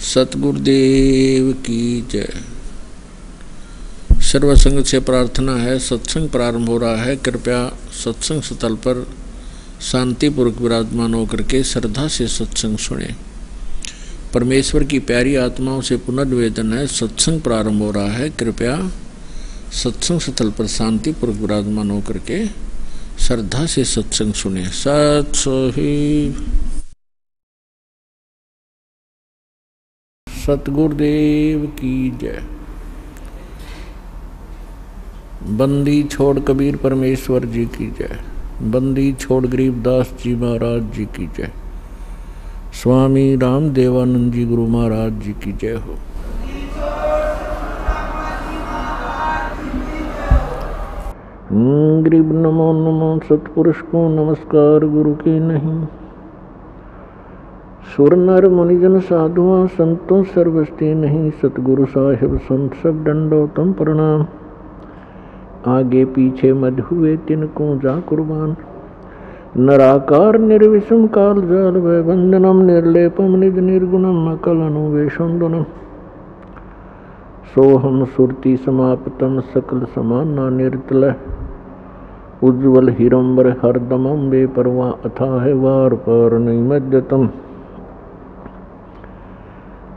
सतगुरुदेव की जय। सर्वसंग से प्रार्थना है, सत्संग प्रारंभ हो रहा है। कृपया सत्संग स्थल पर शांतिपूर्वक विराजमान होकर के श्रद्धा से सत्संग सुने। परमेश्वर की प्यारी आत्माओं से पुनर्निवेदन है, सत्संग प्रारंभ हो रहा है। कृपया सत्संग स्थल पर शांतिपूर्वक विराजमान होकर के श्रद्धा से सत्संग सुने। सत सोही सतगुरुदेव की जय। बंदी छोड़ कबीर परमेश्वर जी की जय। बंदी छोड़ गरीबदास जी महाराज जी की जय। स्वामी राम देवानंद जी गुरु महाराज जी की जय हो। गरीब नमो नमो सतपुरुष को नमस्कार गुरु के नहीं। सुर नर मुनिजन साधुआ संतों सर्वस्ती नहीं। सतगुरु साहिब संत सब दंडोतम प्रणाम। आगे पीछे मध हुए तिनको जा कुर्बान। नराकार निर्विषम काल जाल वै वंदनम निर्लेपम निज निर्गुणम अकल अनुवेशंदनम। सोहम सुरति समाप्तम सकल समाना निर्तल। उज्ज्वल हिरंबर हरदमम बेपरवा अथाह वार पर निमज्जतम।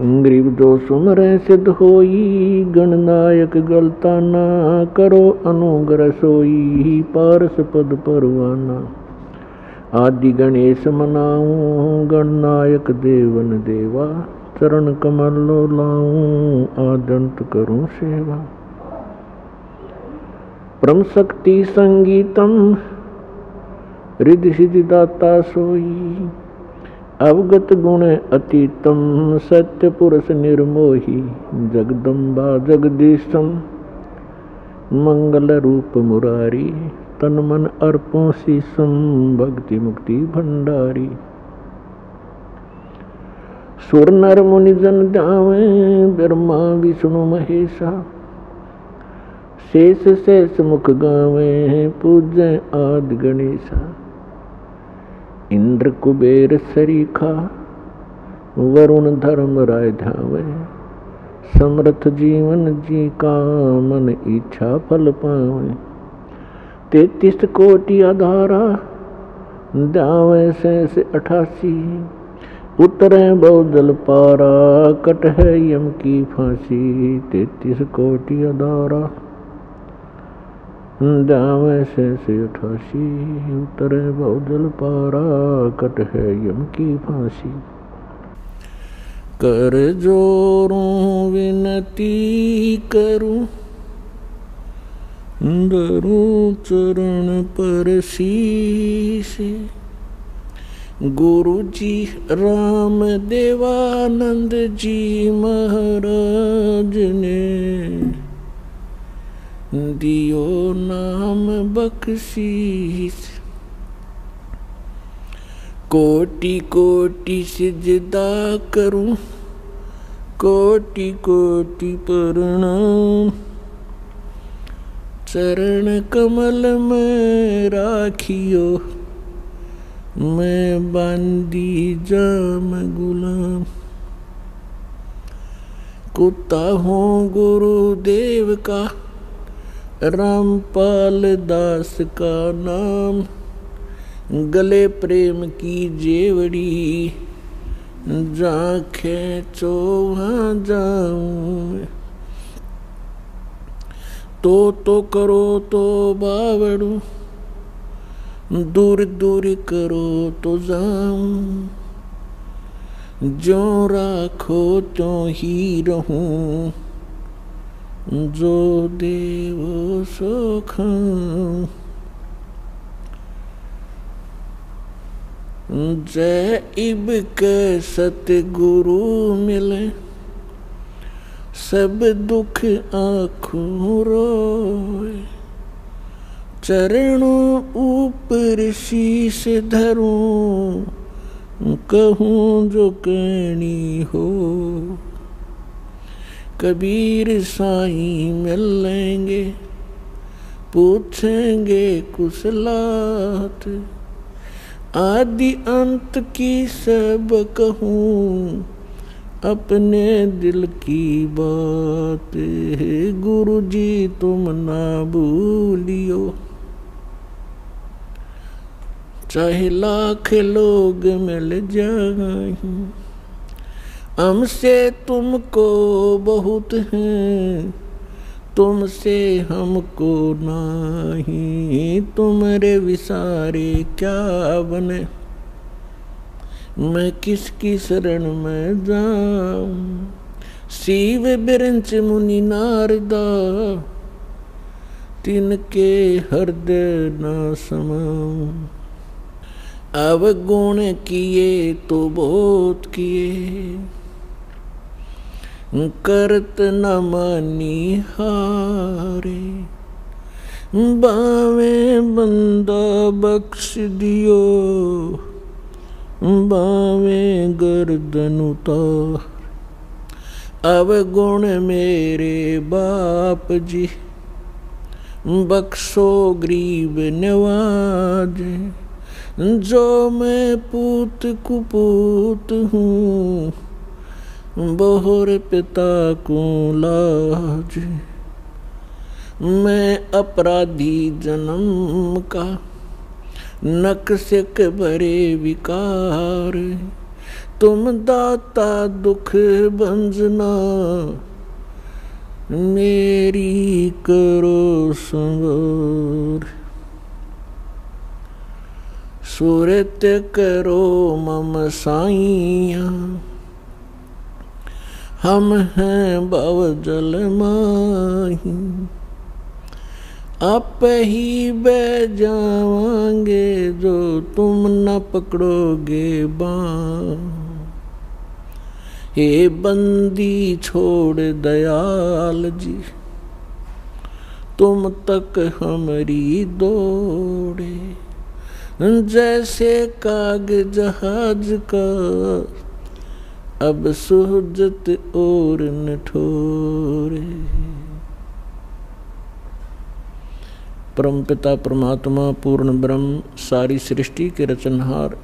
गरीब जो सुमरे सिद्ध होई गणनायक गलता ना करो अनुग्रह सोई पारस पद परवाना। आदि गणेश मनाऊं गणनायक देवन देवा। चरण कमल लाऊं आदंत करूं सेवा। परम शक्ति संगीतम रिद्धि सिद्धि दाता सोई। अवगत गुण अतीतम सत्य पुरुष निर्मोही। जगदम्बा जगदीशम मंगल रूप मुरारी। तन मन अर्पों शीशम भक्ति मुक्ति भंडारी। सुर नर मुनि जन ध्यावे ब्रह्मा विष्णु महेशा। शेष शेष मुख गावे पूज्य आदि गणेशा। इंद्र कुबेर सरीखा वरुण धर्म राय ध्यावे। समर्थ जीवन जी का मन इच्छा फल पावे। 33 कोटि आधारा ध्यावे शेष 88। उतरे बहुजल पारा कट है यम की फांसी। 33 कोटि आधारा ध्यावे शेष 88। उतरे बहुजल पारा कट है यम की फांसी। कर जोरूं विनती करूं धरूं चरण पर शीश। गुरु जी राम देवानंद जी महाराज ने दियो नाम बख्शीश। कोटि कोटि सिजदा करूं कोटि कोटि प्रणाम। चरण कमल में राखियो मैं बांदी जाम गुलाम। कुत्ता हूँ गुरुदेव का रामपाल दास का नाम। गले प्रेम की जेवड़ी जहाँ खेचो वहाँ जाऊं। तो करो तो बावड़ू दूर दूर करो तो जाऊं। जो राखो तो ही रहूं जो देवो सो खाऊं। जय इब के सतगुरु मिले सब दुख आँखों रोए। चरणों ऊपर शीश धरूं कहूँ जो कहनी हो। कबीर साईं मिलेंगे पूछेंगे कुशलात। आदि अंत की सब कहूँ अपने दिल की बात गुरु जी तुम ना भूलियो। चाहे लाख लोग मिल जाएं, हमसे तुमको बहुत हैं, तुमसे हमको नहीं। तुम्हारे विसारे क्या बने, मैं किसकी शरण में जाऊं। शिव बिरंच मुनि नारदा, तिनके हृदय न समाऊं। अवगुण किए तो बहुत किए, करत न मानी हारे। बावे बंदा बख्श दियो, बावे गर्दन उतार। अवगुण मेरे बाप जी, बख्शो गरीब नवाजे। जो मैं पूत कुपूत हूँ, बहुर पिता को लाज। मैं अपराधी जन्म का, नक्सिक भरे विकार। तुम दाता दुख भंजना, मेरी करो संवार। सूरत करो मम साइया, हम हैं भव जल माही। आप ही बह जावांगे, जो तुम न पकड़ोगे बाँ। हे बंदी छोड़ दयाल जी, तुम तक हमारी दौड़े। जैसे काग जहाज का, अब सुहजत और न ठोरे। परमपिता परमात्मा पूर्ण ब्रह्म, सारी सृष्टि के रचनहार,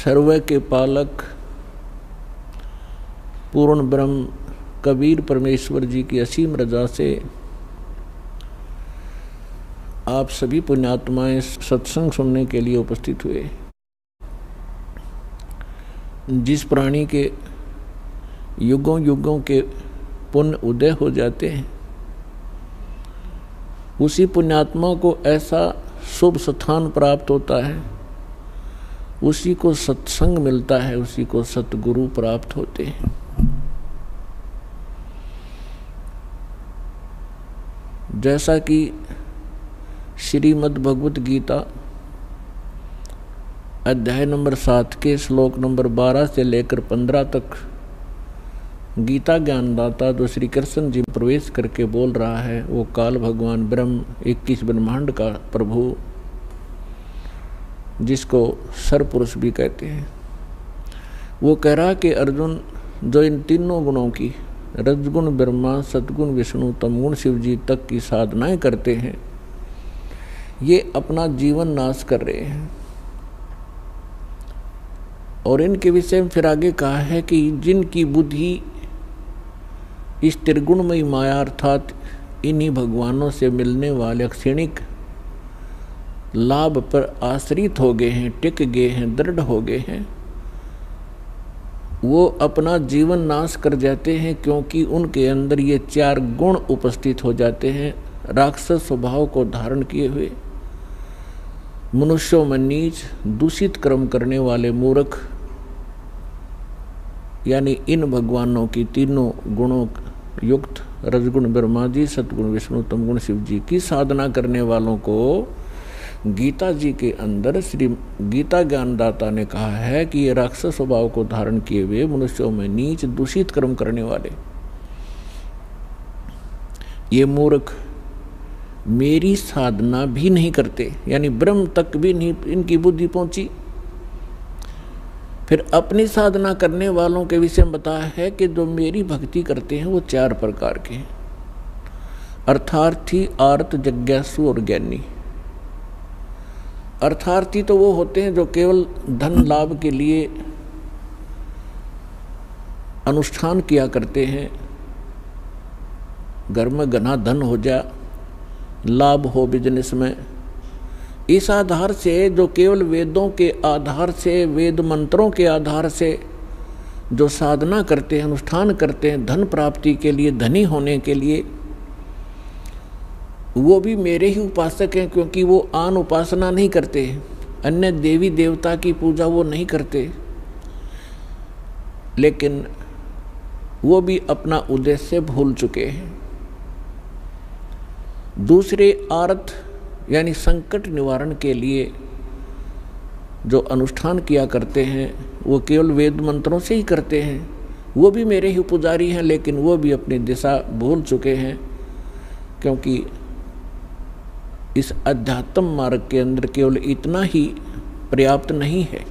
सर्व के पालक पूर्ण ब्रह्म कबीर परमेश्वर जी की असीम रजा से आप सभी पुण्यात्माएं सत्संग सुनने के लिए उपस्थित हुए। जिस प्राणी के युगों युगों के पुण्य उदय हो जाते हैं, उसी पुण्यात्मा को ऐसा शुभ स्थान प्राप्त होता है, उसी को सत्संग मिलता है, उसी को सतगुरु प्राप्त होते हैं। जैसा कि श्रीमद् भगवत गीता अध्याय नंबर 7 के श्लोक नंबर 12 से लेकर 15 तक गीता ज्ञानदाता जो श्री कृष्ण जी प्रवेश करके बोल रहा है, वो काल भगवान ब्रह्म 21 ब्रह्मांड का प्रभु, जिसको सरपुरुष भी कहते हैं, वो कह रहा कि अर्जुन, जो इन तीनों गुणों की रजगुण ब्रह्मा, सतगुण विष्णु, तमगुण शिव जी तक की साधनाएं करते हैं, ये अपना जीवन नाश कर रहे हैं। और इनके विषय में फिर आगे कहा है कि जिनकी बुद्धि इस त्रिगुणमयी माया अर्थात इन्हीं भगवानों से मिलने वाले क्षणिक लाभ पर आश्रित हो गए हैं, टिक गए हैं, दृढ़ हो गए हैं, वो अपना जीवन नाश कर जाते हैं, क्योंकि उनके अंदर ये 4 गुण उपस्थित हो जाते हैं। राक्षस स्वभाव को धारण किए हुए, मनुष्यों में नीच, दूषित कर्म करने वाले मूर्ख, यानी इन भगवानों की तीनों गुणों युक्त रजगुण ब्रह्मा जी, सतगुण विष्णु, तमगुण शिव जी की साधना करने वालों को गीता जी के अंदर श्री गीता ज्ञानदाता ने कहा है कि ये राक्षस स्वभाव को धारण किए हुए मनुष्यों में नीच दूषित कर्म करने वाले ये मूर्ख मेरी साधना भी नहीं करते, यानी ब्रह्म तक भी नहीं इनकी बुद्धि पहुंची। फिर अपनी साधना करने वालों के विषय में बताया है कि जो मेरी भक्ति करते हैं वो 4 प्रकार के हैं, अर्थार्थी, आर्त, जिज्ञासु और ज्ञानी। अर्थार्थी तो वो होते हैं जो केवल धन लाभ के लिए अनुष्ठान किया करते हैं, घर में घना धन हो जाए, लाभ हो बिजनेस में, इस आधार से जो केवल वेदों के आधार से, वेद मंत्रों के आधार से जो साधना करते हैं, अनुष्ठान करते हैं धन प्राप्ति के लिए, धनी होने के लिए, वो भी मेरे ही उपासक हैं, क्योंकि वो आन उपासना नहीं करते, अन्य देवी देवता की पूजा वो नहीं करते, लेकिन वो भी अपना उद्देश्य भूल चुके हैं। दूसरे आर्थ यानी संकट निवारण के लिए जो अनुष्ठान किया करते हैं वो केवल वेद मंत्रों से ही करते हैं, वो भी मेरे ही पुजारी हैं, लेकिन वो भी अपनी दिशा भूल चुके हैं, क्योंकि इस अध्यात्म मार्ग के अंदर केवल इतना ही पर्याप्त नहीं है।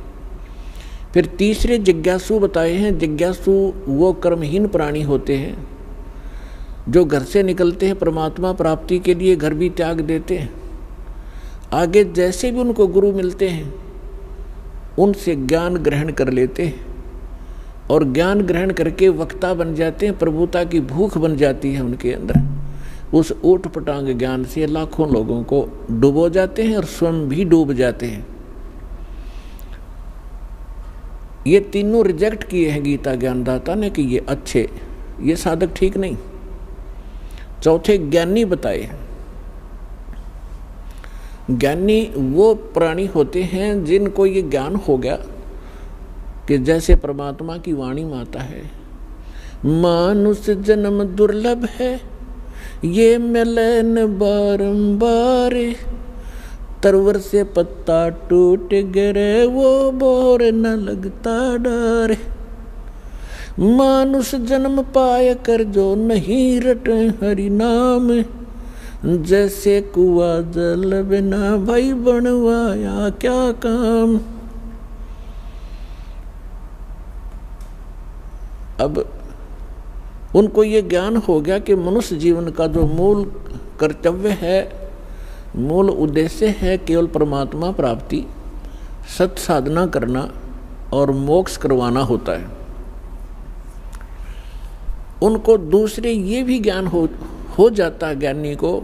फिर तीसरे जिज्ञासु बताए हैं। जिज्ञासु वो कर्महीन प्राणी होते हैं जो घर से निकलते हैं परमात्मा प्राप्ति के लिए, घर भी त्याग देते हैं, आगे जैसे भी उनको गुरु मिलते हैं उनसे ज्ञान ग्रहण कर लेते हैं, और ज्ञान ग्रहण करके वक्ता बन जाते हैं, प्रभुता की भूख बन जाती है उनके अंदर। उस ऊट पटांग ज्ञान से लाखों लोगों को डुबो जाते हैं और स्वयं भी डूब जाते हैं। ये तीनों रिजेक्ट किए हैं गीता ज्ञानदाता ने कि ये अच्छे, ये साधक ठीक नहीं। चौथे ज्ञानी बताए। ज्ञानी वो प्राणी होते हैं जिनको ये ज्ञान हो गया कि जैसे परमात्मा की वाणी माता है, मानुष जन्म दुर्लभ है, ये मिलन बारंबार, तरवर से पत्ता टूट गिरे वो बोर न लगता डर, मानुष जन्म पाए कर जो नहीं रटे हरि नाम, जैसे कुआ जल बिना भाई बनवाया क्या काम। अब उनको ये ज्ञान हो गया कि मनुष्य जीवन का जो मूल कर्तव्य है, मूल उद्देश्य है केवल परमात्मा प्राप्ति, सत साधना करना और मोक्ष करवाना होता है। उनको दूसरे ये भी ज्ञान हो जाता है ज्ञानी को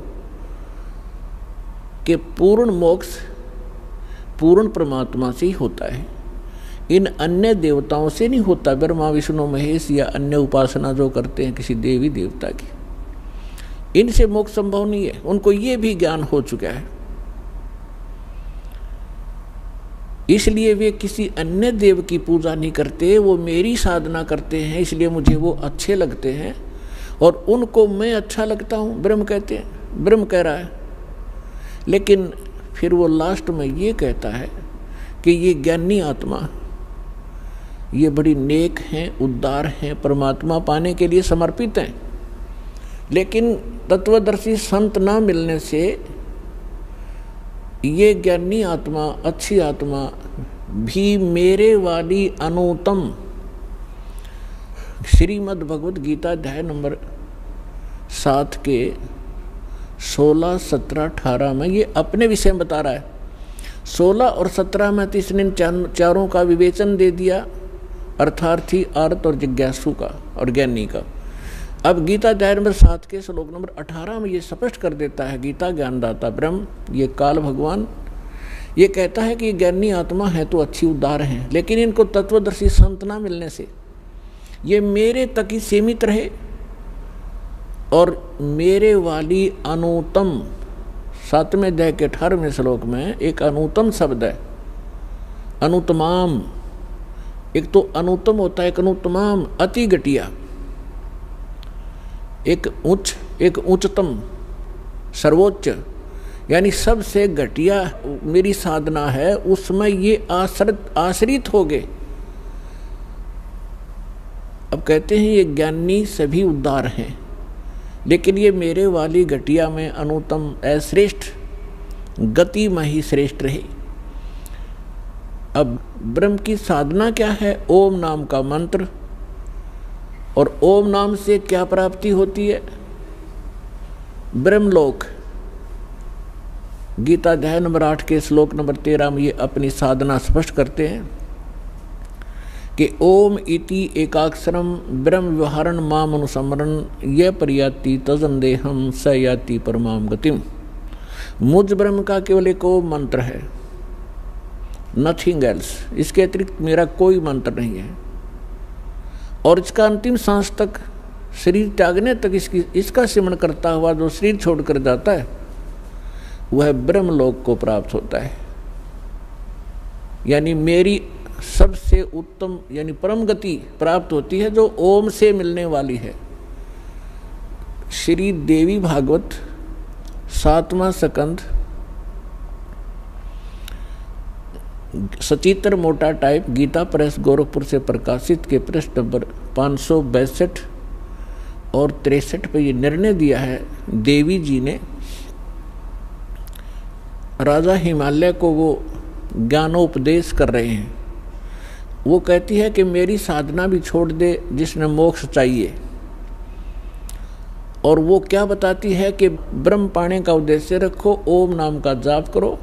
कि पूर्ण मोक्ष पूर्ण परमात्मा से ही होता है, इन अन्य देवताओं से नहीं होता। ब्रह्मा विष्णु महेश या अन्य उपासना जो करते हैं किसी देवी देवता की, इनसे मोक्ष संभव नहीं है। उनको ये भी ज्ञान हो चुका है, इसलिए वे किसी अन्य देव की पूजा नहीं करते, वो मेरी साधना करते हैं, इसलिए मुझे वो अच्छे लगते हैं और उनको मैं अच्छा लगता हूँ। ब्रह्म कहते हैं, ब्रह्म कह रहा है, लेकिन फिर वो लास्ट में ये कहता है कि ये ज्ञानी आत्मा ये बड़ी नेक हैं, उद्धार हैं, परमात्मा पाने के लिए समर्पित हैं, लेकिन तत्वदर्शी संत ना मिलने से ये ज्ञानी आत्मा, अच्छी आत्मा भी मेरे वाली अनुत्तम श्रीमद् भगवद गीता अध्याय नंबर 7 के 16, 17, 18 में ये अपने विषय में बता रहा है। 16 और 17 में इसने चारों का विवेचन दे दिया, अर्थार्थी, अर्थ और जिज्ञासु का और ज्ञानी का। अब गीता अध्याय नंबर 7 के श्लोक नंबर 18 में ये स्पष्ट कर देता है गीता ज्ञानदाता ब्रह्म, ये काल भगवान, ये कहता है कि ये ज्ञानी आत्मा है तो अच्छी उद्धार हैं, लेकिन इनको तत्वदर्शी संत ना मिलने से ये मेरे तक ही सीमित रहे और मेरे वाली अनुत्तम, 7वें अध्याय के 18वें श्लोक में एक अनुत्तम शब्द है, अनुत्तमाम। एक तो अनुत्तम होता है, एक अनुत्तमाम, अति घटिया, एक उच्च, एक उच्चतम, सर्वोच्च, यानी सबसे घटिया मेरी साधना है, उसमें ये आश्रित हो गए। अब कहते हैं ये ज्ञानी सभी उद्धार हैं, लेकिन ये मेरे वाली घटिया में अनुत्तम अश्रेष्ठ गति में ही श्रेष्ठ रहे। अब ब्रह्म की साधना क्या है? ओम नाम का मंत्र, और ओम नाम से क्या प्राप्ति होती है? ब्रह्मलोक। गीता अध्याय नंबर 8 के श्लोक नंबर 13 में ये अपनी साधना स्पष्ट करते हैं कि ओम इति एकाक्षरम ब्रह्म व्यवहारण माम अनुसमरण यह परियाति तजंदेहम स याति परमाम गतिम। मुझ ब्रह्म का केवल एक ओम मंत्र है, नथिंग एल्स। इसके अतिरिक्त मेरा कोई मंत्र नहीं है। और इसका अंतिम सांस तक, शरीर त्यागने तक इसका सिमरण करता हुआ जो शरीर छोड़कर जाता है वह ब्रह्मलोक को प्राप्त होता है। यानी मेरी सबसे उत्तम यानी परम गति प्राप्त होती है जो ओम से मिलने वाली है। श्री देवी भागवत 7वां स्कंद, सचित्र मोटा टाइप, गीता प्रेस गोरखपुर से प्रकाशित के पृष्ठ नंबर 562 और 63 पे ये निर्णय दिया है देवी जी ने। राजा हिमालय को वो ज्ञानोपदेश कर रहे हैं। वो कहती है कि मेरी साधना भी छोड़ दे जिसने मोक्ष चाहिए। और वो क्या बताती है कि ब्रह्म पाने का उद्देश्य रखो, ओम नाम का जाप करो,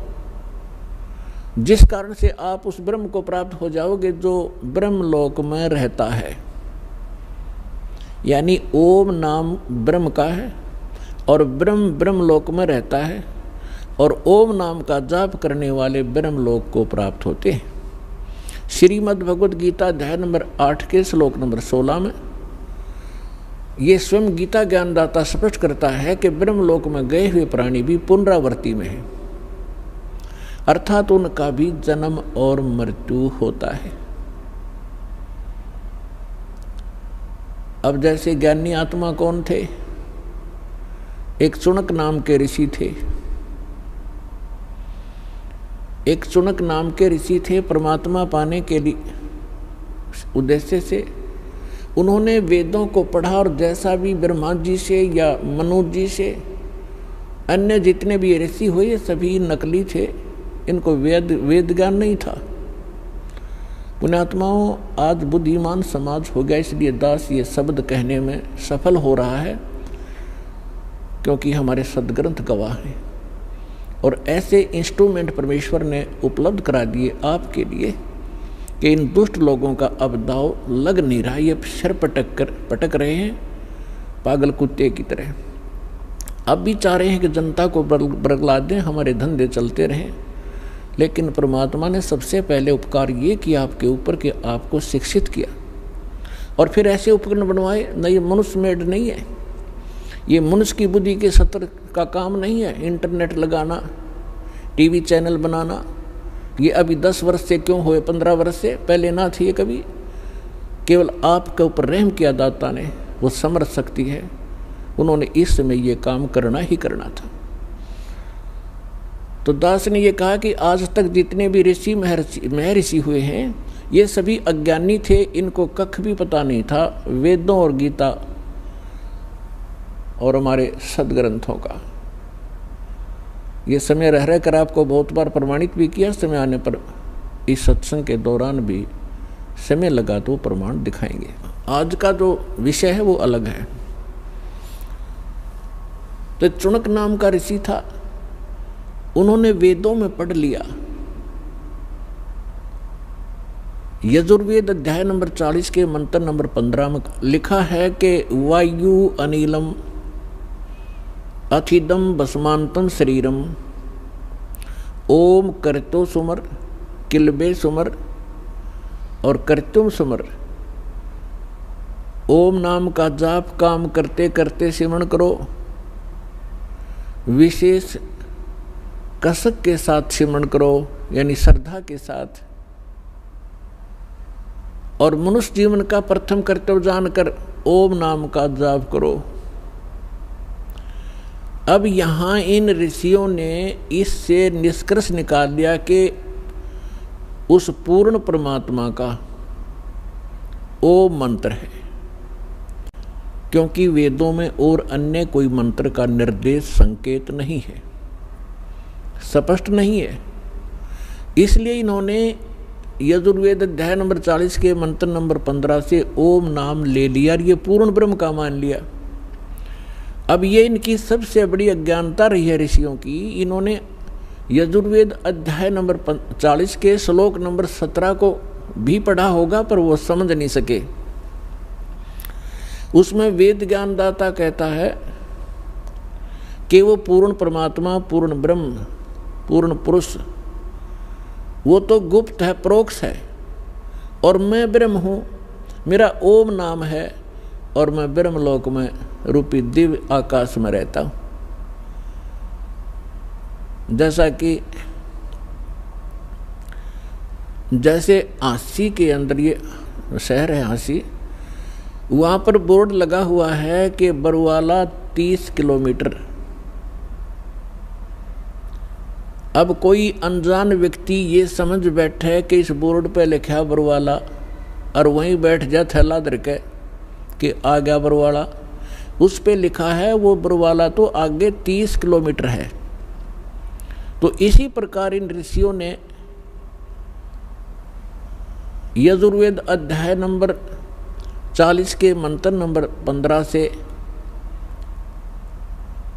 जिस कारण से आप उस ब्रह्म को प्राप्त हो जाओगे जो ब्रह्मलोक में रहता है। यानी ओम नाम ब्रह्म का है और ब्रह्म ब्रह्मलोक में रहता है और ओम नाम का जाप करने वाले ब्रह्मलोक को प्राप्त होते हैं। श्रीमद् भगवद गीता अध्याय नंबर 8 के श्लोक नंबर 16 में ये स्वयं गीता ज्ञानदाता स्पष्ट करता है कि ब्रह्मलोक में गए हुए प्राणी भी पुनरावृत्ति में है, अर्थात उनका भी जन्म और मृत्यु होता है। अब जैसे ज्ञानी आत्मा कौन थे? एक चुनक नाम के ऋषि थे। एक चुनक नाम के ऋषि थे। परमात्मा पाने के लिए उद्देश्य से उन्होंने वेदों को पढ़ा और जैसा भी ब्रह्मा जी से या मनु जी से अन्य जितने भी ऋषि हुए सभी नकली थे। इनको वेद ज्ञान नहीं था। पुण्यात्माओं, आज बुद्धिमान समाज हो गया, इसलिए दास ये शब्द कहने में सफल हो रहा है क्योंकि हमारे सदग्रंथ गवाह हैं। और ऐसे इंस्ट्रूमेंट परमेश्वर ने उपलब्ध करा दिए आपके लिए कि इन दुष्ट लोगों का अब दाव लग नहीं रहा। ये सिर पटक रहे हैं पागल कुत्ते की तरह। अब भी चाह रहे हैं कि जनता को बरगला दें, हमारे धंधे चलते रहें। लेकिन परमात्मा ने सबसे पहले उपकार ये किया आपके ऊपर कि आपको शिक्षित किया और फिर ऐसे उपकरण बनवाए। न ये मनुष्य मेड नहीं है, ये मनुष्य की बुद्धि के सत्र का काम नहीं है। इंटरनेट लगाना, टीवी चैनल बनाना, ये अभी 10 वर्ष से क्यों हुए, 15 वर्ष से पहले ना थी ये कभी। केवल आपके ऊपर रहम किया दाता ने, वो समर्थ शक्ति है, उन्होंने इस समय ये काम करना ही करना था। तो दास ने ये कहा कि आज तक जितने भी ऋषि महर्षि हुए हैं ये सभी अज्ञानी थे, इनको कख भी पता नहीं था वेदों और गीता और हमारे सदग्रंथों का। ये समय रह रह कर आपको बहुत बार प्रमाणित भी किया। समय आने पर इस सत्संग के दौरान भी समय लगा तो प्रमाण दिखाएंगे। आज का जो विषय है वो अलग है। तो चुनक नाम का ऋषि था, उन्होंने वेदों में पढ़ लिया। यजुर्वेद अध्याय नंबर 40 के मंत्र नंबर 15 में लिखा है कि वायु अनिलम अथिदम भस्मांतम शरीरम ओम करतो सुमर किलबे सुमर और करतुम सुमर। ओम नाम का जाप काम करते करते सिमरण करो, विशेष कसक के साथ सिमरण करो, यानी श्रद्धा के साथ। और मनुष्य जीवन का प्रथम कर्तव्य जानकर ओम नाम का जाप करो। अब यहाँ इन ऋषियों ने इससे निष्कर्ष निकाल दिया कि उस पूर्ण परमात्मा का ओम मंत्र है, क्योंकि वेदों में और अन्य कोई मंत्र का निर्देश संकेत नहीं है, स्पष्ट नहीं है। इसलिए इन्होंने यजुर्वेद अध्याय नंबर 40 के मंत्र नंबर 15 से ओम नाम ले लिया और ये पूर्ण ब्रह्म का मान लिया। अब ये इनकी सबसे बड़ी अज्ञानता रही है ऋषियों की। इन्होंने यजुर्वेद अध्याय नंबर 40 के श्लोक नंबर 17 को भी पढ़ा होगा पर वो समझ नहीं सके। उसमें वेद ज्ञानदाता कहता है कि वो पूर्ण परमात्मा, पूर्ण ब्रह्म, पूर्ण पुरुष, वो तो गुप्त है, परोक्ष है, और मैं ब्रह्म हूँ, मेरा ओम नाम है, और मैं ब्रह्मलोक में रूपी दिव्य आकाश में रहता हूँ। जैसे हांसी के अंदर, ये शहर है हांसी, वहाँ पर बोर्ड लगा हुआ है कि बरवाला 30 किलोमीटर। अब कोई अनजान व्यक्ति ये समझ बैठे कि इस बोर्ड पे लिखा बरवाला, और वहीं बैठ जा थैला धर के कि आ गया बरवाला। उस पे लिखा है वो बरवाला तो आगे 30 किलोमीटर है। तो इसी प्रकार इन ऋषियों ने यजुर्वेद अध्याय नंबर 40 के मंत्र नंबर 15 से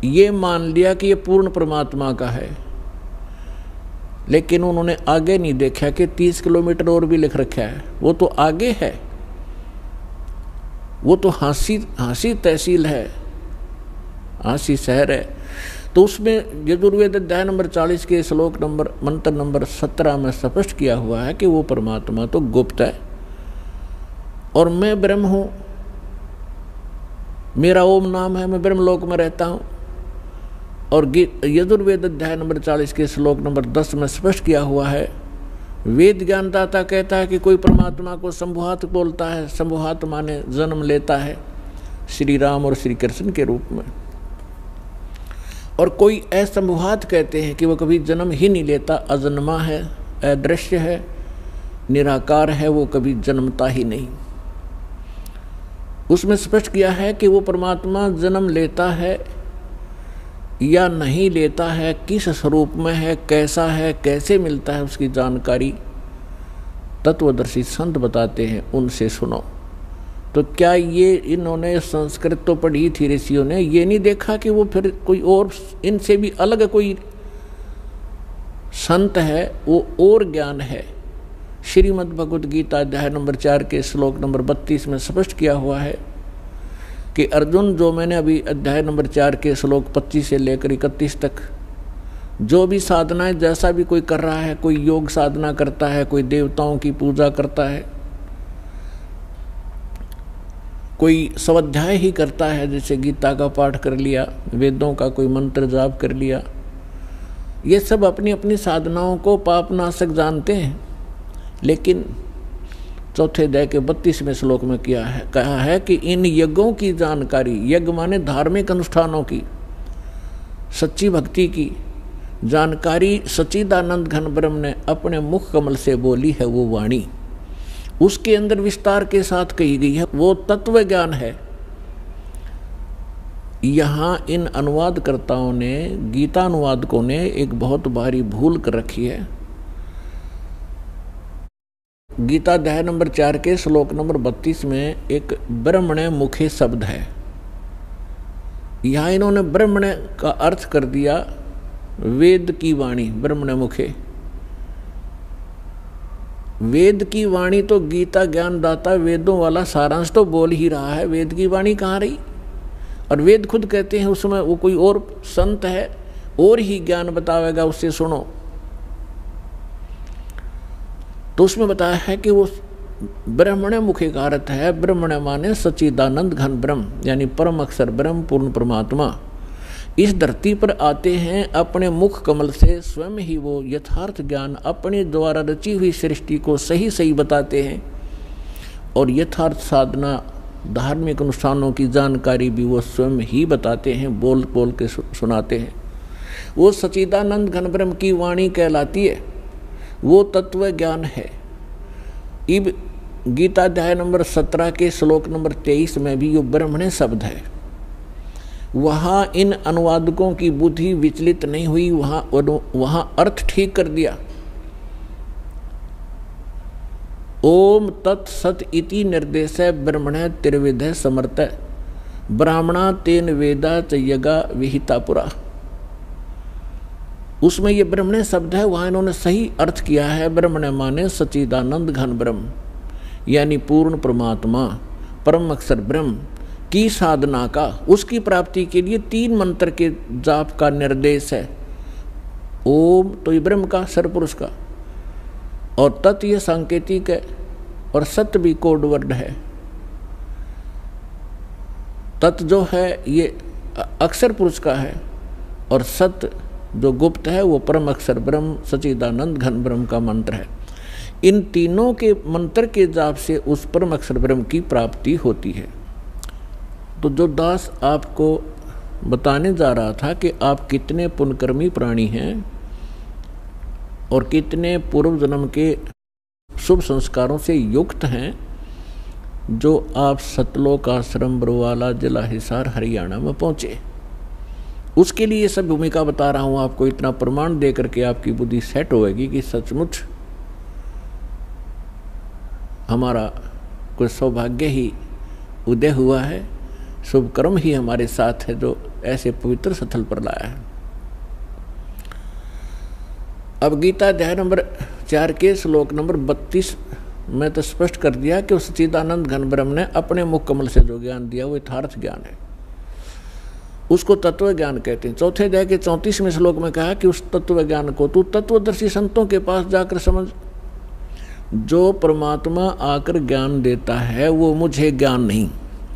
ये मान लिया कि ये पूर्ण परमात्मा का है, लेकिन उन्होंने आगे नहीं देखा कि 30 किलोमीटर और भी लिख रखा है। वो तो आगे है, वो तो हांसी तहसील है, हांसी शहर है। तो उसमें यजुर्वेद अध्याय नंबर 40 के श्लोक नंबर मंत्र नंबर 17 में स्पष्ट किया हुआ है कि वो परमात्मा तो गुप्त है, और मैं ब्रह्म हूँ, मेरा ओम नाम है, मैं ब्रह्मलोक में रहता हूँ। और यजुर्वेद अध्याय नंबर 40 के श्लोक नंबर 10 में स्पष्ट किया हुआ है, वेद ज्ञानदाता कहता है कि कोई परमात्मा को शंभुहात बोलता है। शंभुहात माने जन्म लेता है, श्री राम और श्री कृष्ण के रूप में। और कोई असंभुहात कहते हैं कि वो कभी जन्म ही नहीं लेता, अजन्मा है, अदृश्य है, निराकार है, वो कभी जन्मता ही नहीं। उसमें स्पष्ट किया है कि वो परमात्मा जन्म लेता है या नहीं लेता है, किस स्वरूप में है, कैसा है, कैसे मिलता है, उसकी जानकारी तत्वदर्शी संत बताते हैं, उनसे सुनो। तो क्या ये इन्होंने संस्कृत तो पढ़ी थी ऋषियों ने, ये नहीं देखा कि वो फिर कोई और इनसे भी अलग कोई संत है, वो और ज्ञान है। श्रीमद् भगवद गीता अध्याय नंबर 4 के श्लोक नंबर 32 में स्पष्ट किया हुआ है कि अर्जुन, जो मैंने अभी अध्याय नंबर 4 के श्लोक 25 से लेकर 31 तक जो भी साधनाएं, जैसा भी कोई कर रहा है, कोई योग साधना करता है, कोई देवताओं की पूजा करता है, कोई स्वाध्याय ही करता है, जैसे गीता का पाठ कर लिया, वेदों का कोई मंत्र जाप कर लिया, ये सब अपनी अपनी साधनाओं को पापनाशक जानते हैं। लेकिन चौथे अध्याय के 32वें श्लोक में कहा है कि इन यज्ञों की जानकारी, यज्ञ माने धार्मिक अनुष्ठानों की, सच्ची भक्ति की जानकारी सच्चिदानंद घन ब्रह्म ने अपने मुख कमल से बोली है, वो वाणी उसके अंदर विस्तार के साथ कही गई है, वो तत्व ज्ञान है। यहाँ इन अनुवादकर्ताओं ने, गीता अनुवादकों ने एक बहुत भारी भूल कर रखी है। गीता अध्याय नंबर 4 के श्लोक नंबर 32 में एक ब्रह्मणे मुखे शब्द है। यहाँ इन्होंने ब्रह्मणे का अर्थ कर दिया वेद की वाणी, ब्रह्मणे मुखे। वेद की वाणी तो गीता ज्ञानदाता वेदों वाला सारांश तो बोल ही रहा है, वेद की वाणी कहाँ रही। और वेद खुद कहते हैं उसमें वो कोई और संत है, और ही ज्ञान बतावेगा, उससे सुनो। तो उसमें बताया है कि वो ब्रह्मणे मुखे का अर्थ है, ब्रह्मणे माने सच्चिदानंद घन ब्रह्म, यानी परम अक्षर ब्रह्म, पूर्ण परमात्मा इस धरती पर आते हैं, अपने मुख कमल से स्वयं ही वो यथार्थ ज्ञान अपने द्वारा रची हुई सृष्टि को सही सही बताते हैं, और यथार्थ साधना धार्मिक अनुष्ठानों की जानकारी भी वो स्वयं ही बताते हैं, बोल बोल के सुनाते हैं। वो सच्चिदानंद घन ब्रह्म की वाणी कहलाती है, वो तत्व ज्ञान है। इब गीता अध्याय नंबर 17 के श्लोक नंबर 23 में भी यो ब्रह्मणे शब्द है। वहाँ इन अनुवादकों की बुद्धि विचलित नहीं हुई, वहाँ अर्थ ठीक कर दिया। ओम तत्सत इति निर्देश ब्रह्मणे त्रिविध समर्थ ब्राह्मणा तेन वेदा च यगा विहिता पुरा। उसमें ये ब्रह्मण्य शब्द है, वहाँ इन्होंने सही अर्थ किया है। ब्रह्मण्य माने सच्चिदानंद घन ब्रह्म, यानी पूर्ण परमात्मा, परम अक्षर ब्रह्म की साधना का, उसकी प्राप्ति के लिए 3 मंत्र के जाप का निर्देश है। ओम तो ये ब्रह्म का, सरपुरुष का, और तत् ये सांकेतिक है, और सत्य भी कोड वर्ड है। तत् जो है ये अक्षर पुरुष का है, और सत्य जो गुप्त है वो परम अक्षर ब्रह्म सच्चिदानंद घन ब्रह्म का मंत्र है। इन तीनों के मंत्र के जाप से उस परम अक्षर ब्रह्म की प्राप्ति होती है। तो जो दास आपको बताने जा रहा था कि आप कितने पुण्यकर्मी प्राणी हैं और कितने पूर्व जन्म के शुभ संस्कारों से युक्त हैं, जो आप सतलोक आश्रम बरवाला जिला हिसार हरियाणा में पहुंचे, उसके लिए सब भूमिका बता रहा हूं आपको। इतना प्रमाण दे करके आपकी बुद्धि सेट होगी कि सचमुच हमारा कोई सौभाग्य ही उदय हुआ है, शुभ कर्म ही हमारे साथ है जो ऐसे पवित्र स्थल पर लाया है। अब गीता अध्याय नंबर 4 के श्लोक नंबर 32 में तो स्पष्ट कर दिया कि उस सच्चिदानंद घन ब्रह्म ने अपने मुख कमल से जो ज्ञान दिया वो यथार्थ ज्ञान है, उसको तत्व ज्ञान कहते हैं। चौथे अध्याय के 34वें श्लोक में कहा कि उस तत्व ज्ञान को तू तत्वदर्शी संतों के पास जाकर समझ। जो परमात्मा आकर ज्ञान देता है वो मुझे ज्ञान नहीं,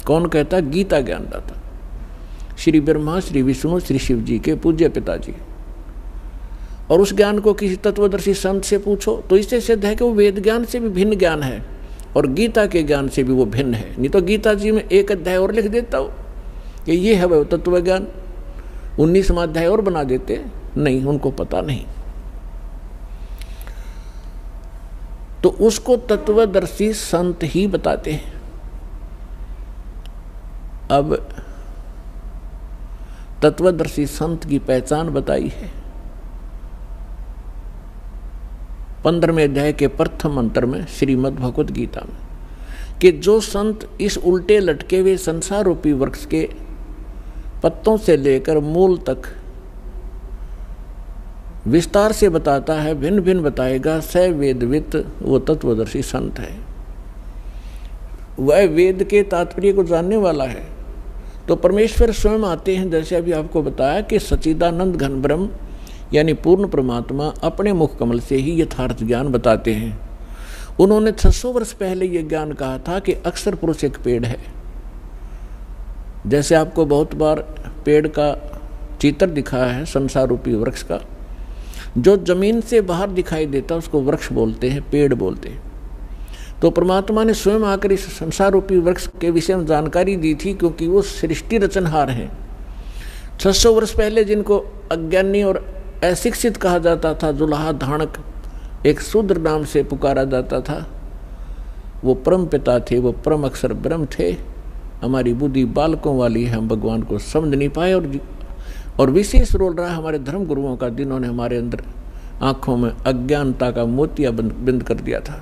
कौन कहता? गीता ज्ञानदाता श्री ब्रह्मा, श्री विष्णु, श्री शिव जी के पूज्य पिताजी। और उस ज्ञान को किसी तत्वदर्शी संत से पूछो तो इससे सिद्ध है कि वो वेद ज्ञान से भी भिन्न ज्ञान है और गीता के ज्ञान से भी वो भिन्न है। नहीं तो गीता जी में एक अध्याय और लिख देता हो कि ये है वह तत्व ज्ञान, 19वां अध्याय और बना देते, नहीं, उनको पता नहीं। तो उसको तत्वदर्शी संत ही बताते हैं। अब तत्वदर्शी संत की पहचान बताई है 15वें अध्याय के प्रथम मंत्र में श्रीमद् भगवत गीता में, कि जो संत इस उल्टे लटके हुए संसार रूपी वृक्ष के पत्तों से लेकर मूल तक विस्तार से बताता है, भिन्न भिन्न बताएगा, स वेदवित वो तत्वदर्शी संत है। वह वेद के तात्पर्य को जानने वाला है। तो परमेश्वर स्वयं आते हैं, जैसे अभी आपको बताया कि सच्चिदानंद घन ब्रह्म यानी पूर्ण परमात्मा अपने मुख कमल से ही यथार्थ ज्ञान बताते हैं। उन्होंने 600 वर्ष पहले ये ज्ञान कहा था कि अक्षर पुरुष एक पेड़ है। जैसे आपको बहुत बार पेड़ का चित्र दिखाया है, संसार रूपी वृक्ष का, जो जमीन से बाहर दिखाई देता उसको वृक्ष बोलते हैं, पेड़ बोलते हैं। तो परमात्मा ने स्वयं आकर इस संसार रूपी वृक्ष के विषय में जानकारी दी थी, क्योंकि वो सृष्टि रचनहार हैं। 600 वर्ष पहले जिनको अज्ञानी और अशिक्षित कहा जाता था, जुलाहा धाणक एक शूद्र नाम से पुकारा जाता था, वो परम पिता थे, वो परम अक्षर ब्रह्म थे। हमारी बुद्धि बालकों वाली है, हम भगवान को समझ नहीं पाए, और विशेष रोल रहा हमारे धर्म गुरुओं का, जिन्होंने हमारे अंदर आंखों में अज्ञानता का मोतिया बंद कर दिया था।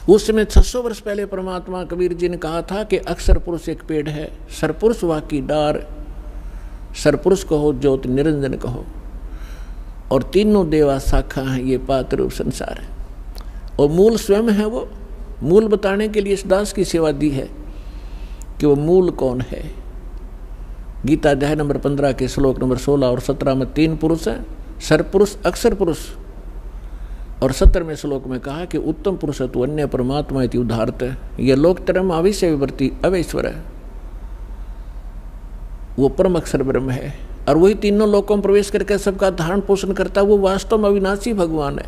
उस समय 600 वर्ष पहले परमात्मा कबीर जी ने कहा था कि अक्षर पुरुष एक पेड़ है, सरपुरुष वाकी डार, सरपुरुष कहो ज्योत निरंजन कहो, और तीनों देवा शाखा हैं, ये पात्र रूप संसार है। और मूल स्वयं है। वो मूल बताने के लिए इस दास की सेवा दी है कि वो मूल कौन है। गीता अध्याय नंबर 15 के श्लोक नंबर 16 और 17 में 3 पुरुष हैं, सरपुरुष, अक्षर पुरुष। और 17वें श्लोक में कहा कि उत्तम पुरुष तो अन्य परमात्मा इति उदाहरत, यह लोकतरम आविश्य विवर्ती अवैश्वर है, वो परम अक्षर ब्रह्म है। और वही तीनों लोकों में प्रवेश करके सबका धारण पोषण करता है, वो वास्तव में अविनाशी भगवान है।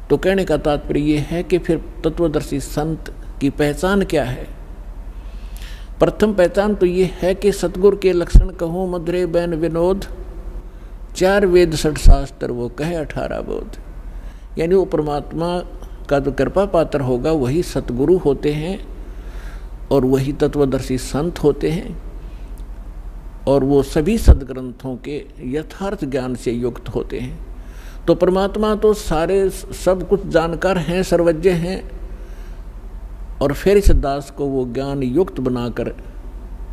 तो कहने का तात्पर्य यह है कि फिर तत्वदर्शी संत की पहचान क्या है? प्रथम पहचान तो ये है कि सतगुरु के लक्षण कहो मधुरे बैन विनोद, 4 वेद 6 शास्त्र वो कहे 18 बोध। यानी वो परमात्मा का जो कृपा पात्र होगा वही सतगुरु होते हैं और वही तत्वदर्शी संत होते हैं, और वो सभी सदग्रंथों के यथार्थ ज्ञान से युक्त होते हैं। तो परमात्मा तो सारे सब कुछ जानकार हैं, सर्वज्ञ हैं, और फिर इस दास को वो ज्ञान युक्त बनाकर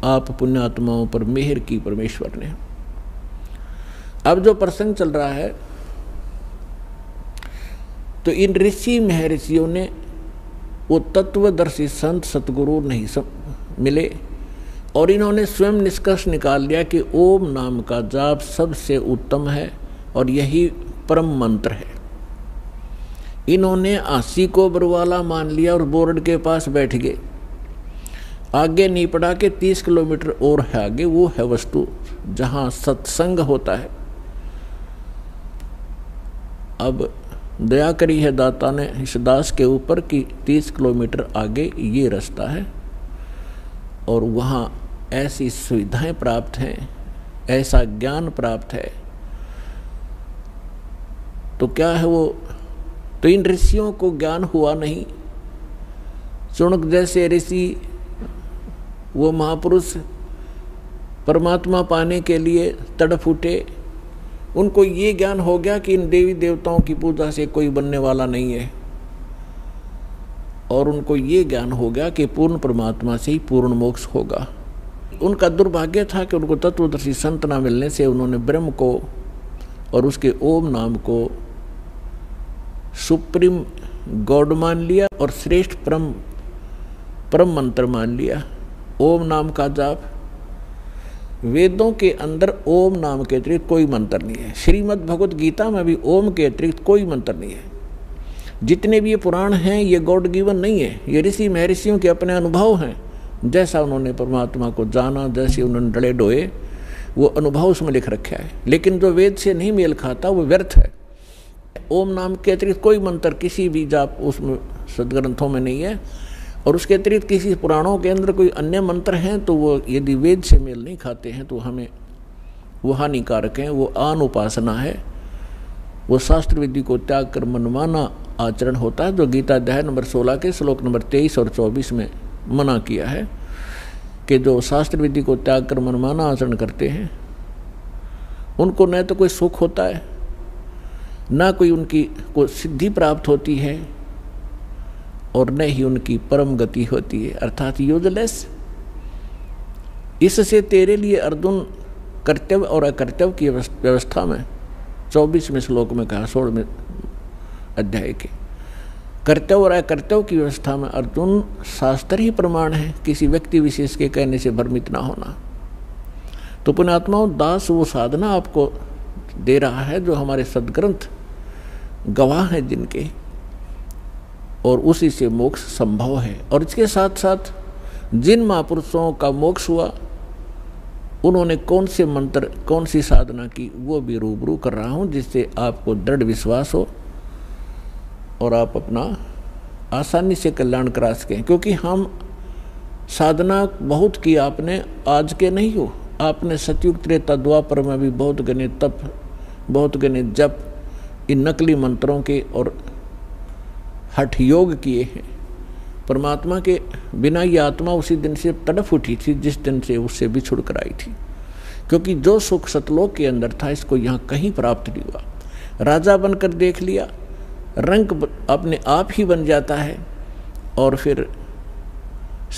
आप पुण्यात्माओं पर मेहर की परमेश्वर ने। अब जो प्रसंग चल रहा है, तो इन ऋषि महर्षियों ने वो तत्वदर्शी संत सतगुरु नहीं मिले और इन्होंने स्वयं निष्कर्ष निकाल लिया कि ओम नाम का जाप सबसे उत्तम है और यही परम मंत्र है। इन्होंने आसी को बरवाला मान लिया और बोर्ड के पास बैठ गए। आगे नहीं पड़ा कि 30 किलोमीटर और है आगे, वो है वस्तु जहाँ सत्संग होता है। अब दया करी है दाता ने इस दास के ऊपर कि 30 किलोमीटर आगे ये रास्ता है और वहाँ ऐसी सुविधाएं प्राप्त हैं, ऐसा ज्ञान प्राप्त है। तो क्या है वो, तो इन ऋषियों को ज्ञान हुआ नहीं। चुनक जैसे ऋषि, वो महापुरुष परमात्मा पाने के लिए तड़प उठे। उनको ये ज्ञान हो गया कि इन देवी देवताओं की पूजा से कोई बनने वाला नहीं है और उनको ये ज्ञान हो गया कि पूर्ण परमात्मा से ही पूर्ण मोक्ष होगा। उनका दुर्भाग्य था कि उनको तत्वदर्शी संत ना मिलने से उन्होंने ब्रह्म को और उसके ओम नाम को सुप्रीम गॉड मान लिया और श्रेष्ठ परम मंत्र मान लिया। ओम नाम का जाप, वेदों के अंदर ओम नाम के अतिरिक्त कोई मंत्र नहीं है। श्रीमद् भगवत गीता में भी ओम के अतिरिक्त कोई मंत्र नहीं है। जितने भी ये पुराण हैं ये गॉड गिवन नहीं है, ये ऋषि महर्षियों के अपने अनुभव हैं। जैसा उन्होंने परमात्मा को जाना, जैसे उन्होंने डले डोए, वो अनुभव उसमें लिख रखा है। लेकिन जो वेद से नहीं मेल खाता वो व्यर्थ है। ओम नाम के अतिरिक्त कोई मंत्र किसी भी जाप उसमें सदग्रंथों में नहीं है और उसके अतिरिक्त किसी पुराणों के अंदर कोई अन्य मंत्र हैं तो वो यदि वेद से मेल नहीं खाते हैं तो हमें वो हानिकारक हैं। वो आन उपासना है, वो शास्त्र विधि को त्याग कर मनमाना आचरण होता है, जो गीता अध्याय नंबर 16 के श्लोक नंबर 23 और 24 में मना किया है कि जो शास्त्र विधि को त्याग कर मनमाना आचरण करते हैं उनको न तो कोई सुख होता है, ना कोई उनकी को सिद्धि प्राप्त होती है और न ही उनकी परम गति होती है, अर्थात यूजलेस। इससे तेरे लिए अर्जुन कर्तव्य और अकर्तव्य की व्यवस्था में 24वें श्लोक में कहा, 16वें अध्याय के कर्तव्य और अकर्तव्य की व्यवस्था में अर्जुन शास्त्र ही प्रमाण है, किसी व्यक्ति विशेष के कहने से भ्रमित ना होना। तो पुण्यात्माओं, दास वो साधना आपको दे रहा है जो हमारे सदग्रंथ गवाह हैं जिनके, और उसी से मोक्ष संभव है। और इसके साथ साथ जिन महापुरुषों का मोक्ष हुआ उन्होंने कौन से मंत्र, कौन सी साधना की, वो भी रूबरू कर रहा हूँ, जिससे आपको दृढ़ विश्वास हो और आप अपना आसानी से कल्याण करा सकें। क्योंकि हम साधना बहुत की आपने, आज के नहीं हो, आपने सतयुग त्रेता द्वापर में भी बहुत गने तप, बहुत गने जप, इन नकली मंत्रों के और हठ योग किए हैं। परमात्मा के बिना ये आत्मा उसी दिन से तड़फ उठी थी जिस दिन से उससे बिछुड़ कर आई थी। क्योंकि जो सुख सतलोक के अंदर था इसको यहाँ कहीं प्राप्त नहीं हुआ। राजा बनकर देख लिया, रंग अपने आप ही बन जाता है, और फिर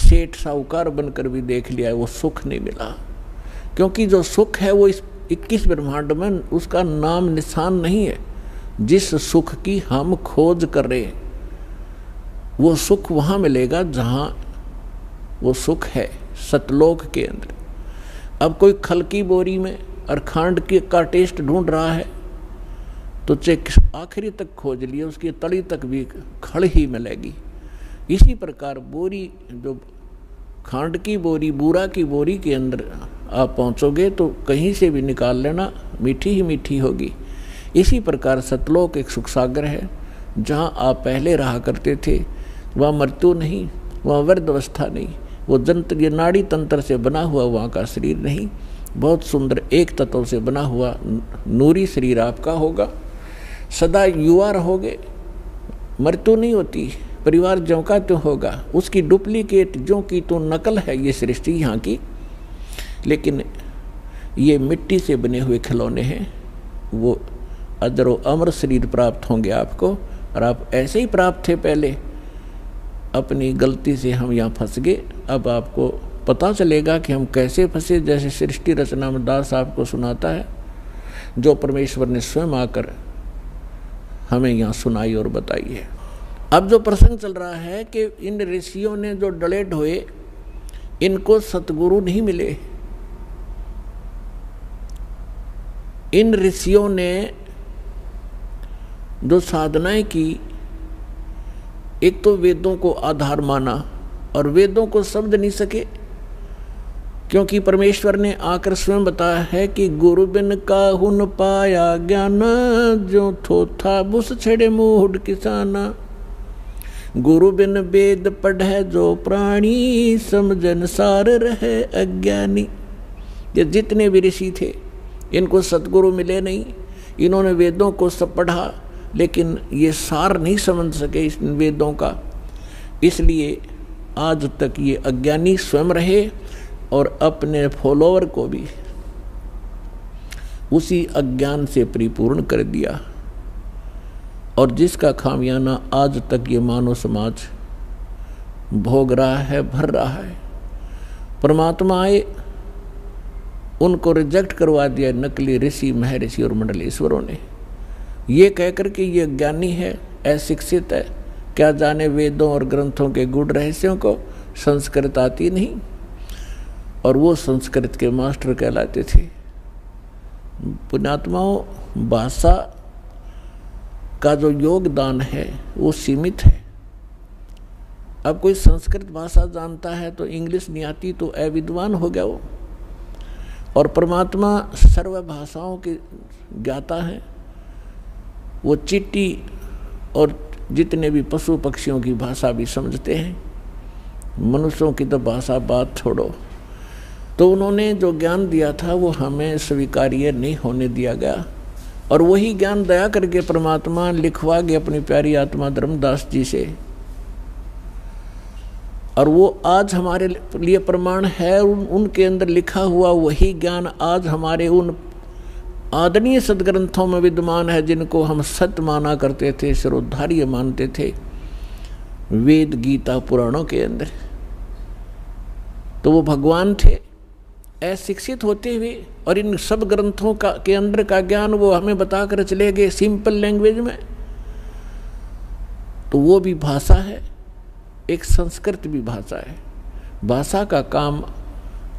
सेठ साहूकार बनकर भी देख लिया, वो सुख नहीं मिला। क्योंकि जो सुख है वो इस 21 ब्रह्मांड में उसका नाम निशान नहीं है। जिस सुख की हम खोज कर रहे हैं वो सुख वहाँ मिलेगा जहाँ वो सुख है, सतलोक के अंदर। अब कोई खल की बोरी में और खांड का टेस्ट ढूंढ रहा है तो चेक आखिरी तक खोज लिया, उसकी तली तक भी खड़ ही मिलेगी। इसी प्रकार बोरी, जो खांड की बोरी, बूरा की बोरी के अंदर आप पहुँचोगे तो कहीं से भी निकाल लेना, मीठी ही मीठी होगी। इसी प्रकार सतलोक एक सुख सागर है, जहाँ आप पहले रहा करते थे। वहाँ मृत्यु नहीं, वहाँ वृद्ध अवस्था नहीं, वो जंत्र, ये नाड़ी तंत्र से बना हुआ वहाँ का शरीर नहीं, बहुत सुंदर एक तत्व से बना हुआ नूरी शरीर आपका होगा। सदा युवा रहोगे, मृत्यु नहीं होती, परिवार ज्यों का त्यों होगा, उसकी डुप्लीकेट ज्यों की तो नकल है ये सृष्टि यहाँ की। लेकिन ये मिट्टी से बने हुए खिलौने हैं, वो अजर व अमर शरीर प्राप्त होंगे आपको। और आप ऐसे ही प्राप्त थे पहले, अपनी गलती से हम यहाँ फंस गए। अब आपको पता चलेगा कि हम कैसे फंसे। जैसे सृष्टि रचना में दास आपको सुनाता है जो परमेश्वर ने स्वयं आकर हमें यहाँ सुनाई और बताई है। अब जो प्रसंग चल रहा है कि इन ऋषियों ने जो डले ढोए, इनको सतगुरु नहीं मिले। इन ऋषियों ने जो साधनाएं की, एक तो वेदों को आधार माना और वेदों को समझ नहीं सके, क्योंकि परमेश्वर ने आकर स्वयं बताया है कि गुरु बिन काहू न पाया ज्ञान, जो थोथा बुस छेड़े मूढ़ किसाना। गुरु बिन वेद पढ़े जो प्राणी, समझन सार रहे अज्ञानी। ये जितने भी ऋषि थे, इनको सतगुरु मिले नहीं। इन्होंने वेदों को सब पढ़ा, लेकिन ये सार नहीं समझ सके इस वेदों का, इसलिए आज तक ये अज्ञानी स्वयं रहे और अपने फॉलोअर को भी उसी अज्ञान से परिपूर्ण कर दिया, और जिसका खामियाना आज तक ये मानव समाज भोग रहा है, भर रहा है। परमात्मा आए, उनको रिजेक्ट करवा दिया नकली ऋषि, महर्षि और मंडलेश्वरों ने, ये कहकर के ये ज्ञानी है, अशिक्षित है, क्या जाने वेदों और ग्रंथों के गूढ़ रहस्यों को, संस्कृत आती नहीं। और वो संस्कृत के मास्टर कहलाते थे। पुण्यात्माओं, भाषा का जो योगदान है वो सीमित है। अब कोई संस्कृत भाषा जानता है तो इंग्लिश नहीं आती तो अविद्वान हो गया वो। और परमात्मा सर्व भाषाओं के ज्ञाता है। वो चींटी और जितने भी पशु पक्षियों की भाषा भी समझते हैं, मनुष्यों की तो भाषा बात छोड़ो। तो उन्होंने जो ज्ञान दिया था वो हमें स्वीकार्य नहीं होने दिया गया, और वही ज्ञान दया करके परमात्मा लिखवा गए अपनी प्यारी आत्मा धर्मदास जी से। और वो आज हमारे लिए प्रमाण है, उनके अंदर लिखा हुआ वही ज्ञान आज हमारे उन आदरणीय सदग्रंथों में विद्यमान है, जिनको हम सत्य माना करते थे, श्रोधार्य मानते थे, वेद गीता पुराणों के अंदर। तो वो भगवान थे अशिक्षित होते हुए, और इन सब ग्रंथों का के अंदर का ज्ञान वो हमें बताकर चले गए सिंपल लैंग्वेज में। तो वो भी भाषा है, एक संस्कृत भी भाषा है। भाषा का काम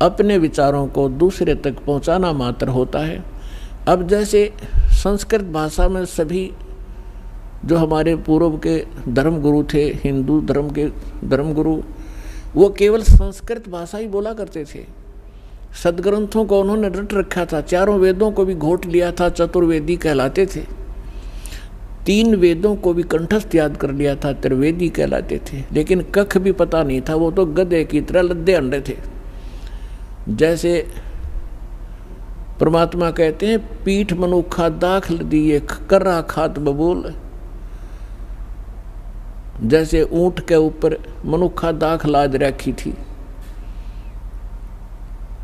अपने विचारों को दूसरे तक पहुंचाना मात्र होता है। अब जैसे संस्कृत भाषा में सभी जो हमारे पूर्व के धर्मगुरु थे, हिंदू धर्म के धर्मगुरु, वो केवल संस्कृत भाषा ही बोला करते थे। सदग्रंथों को उन्होंने रट रखा था, चारों वेदों को भी घोट लिया था, चतुर्वेदी कहलाते थे। 3 वेदों को भी कंठस्थ याद कर लिया था, त्रिवेदी कहलाते थे। लेकिन कख भी पता नहीं था, वो तो गधे की तरह लद्दे अंडे थे। जैसे परमात्मा कहते हैं, पीठ मनुखा दाखल दिए कर्रा खात बबूल। जैसे ऊंट के ऊपर मनुखा दाख लाद रखी थी,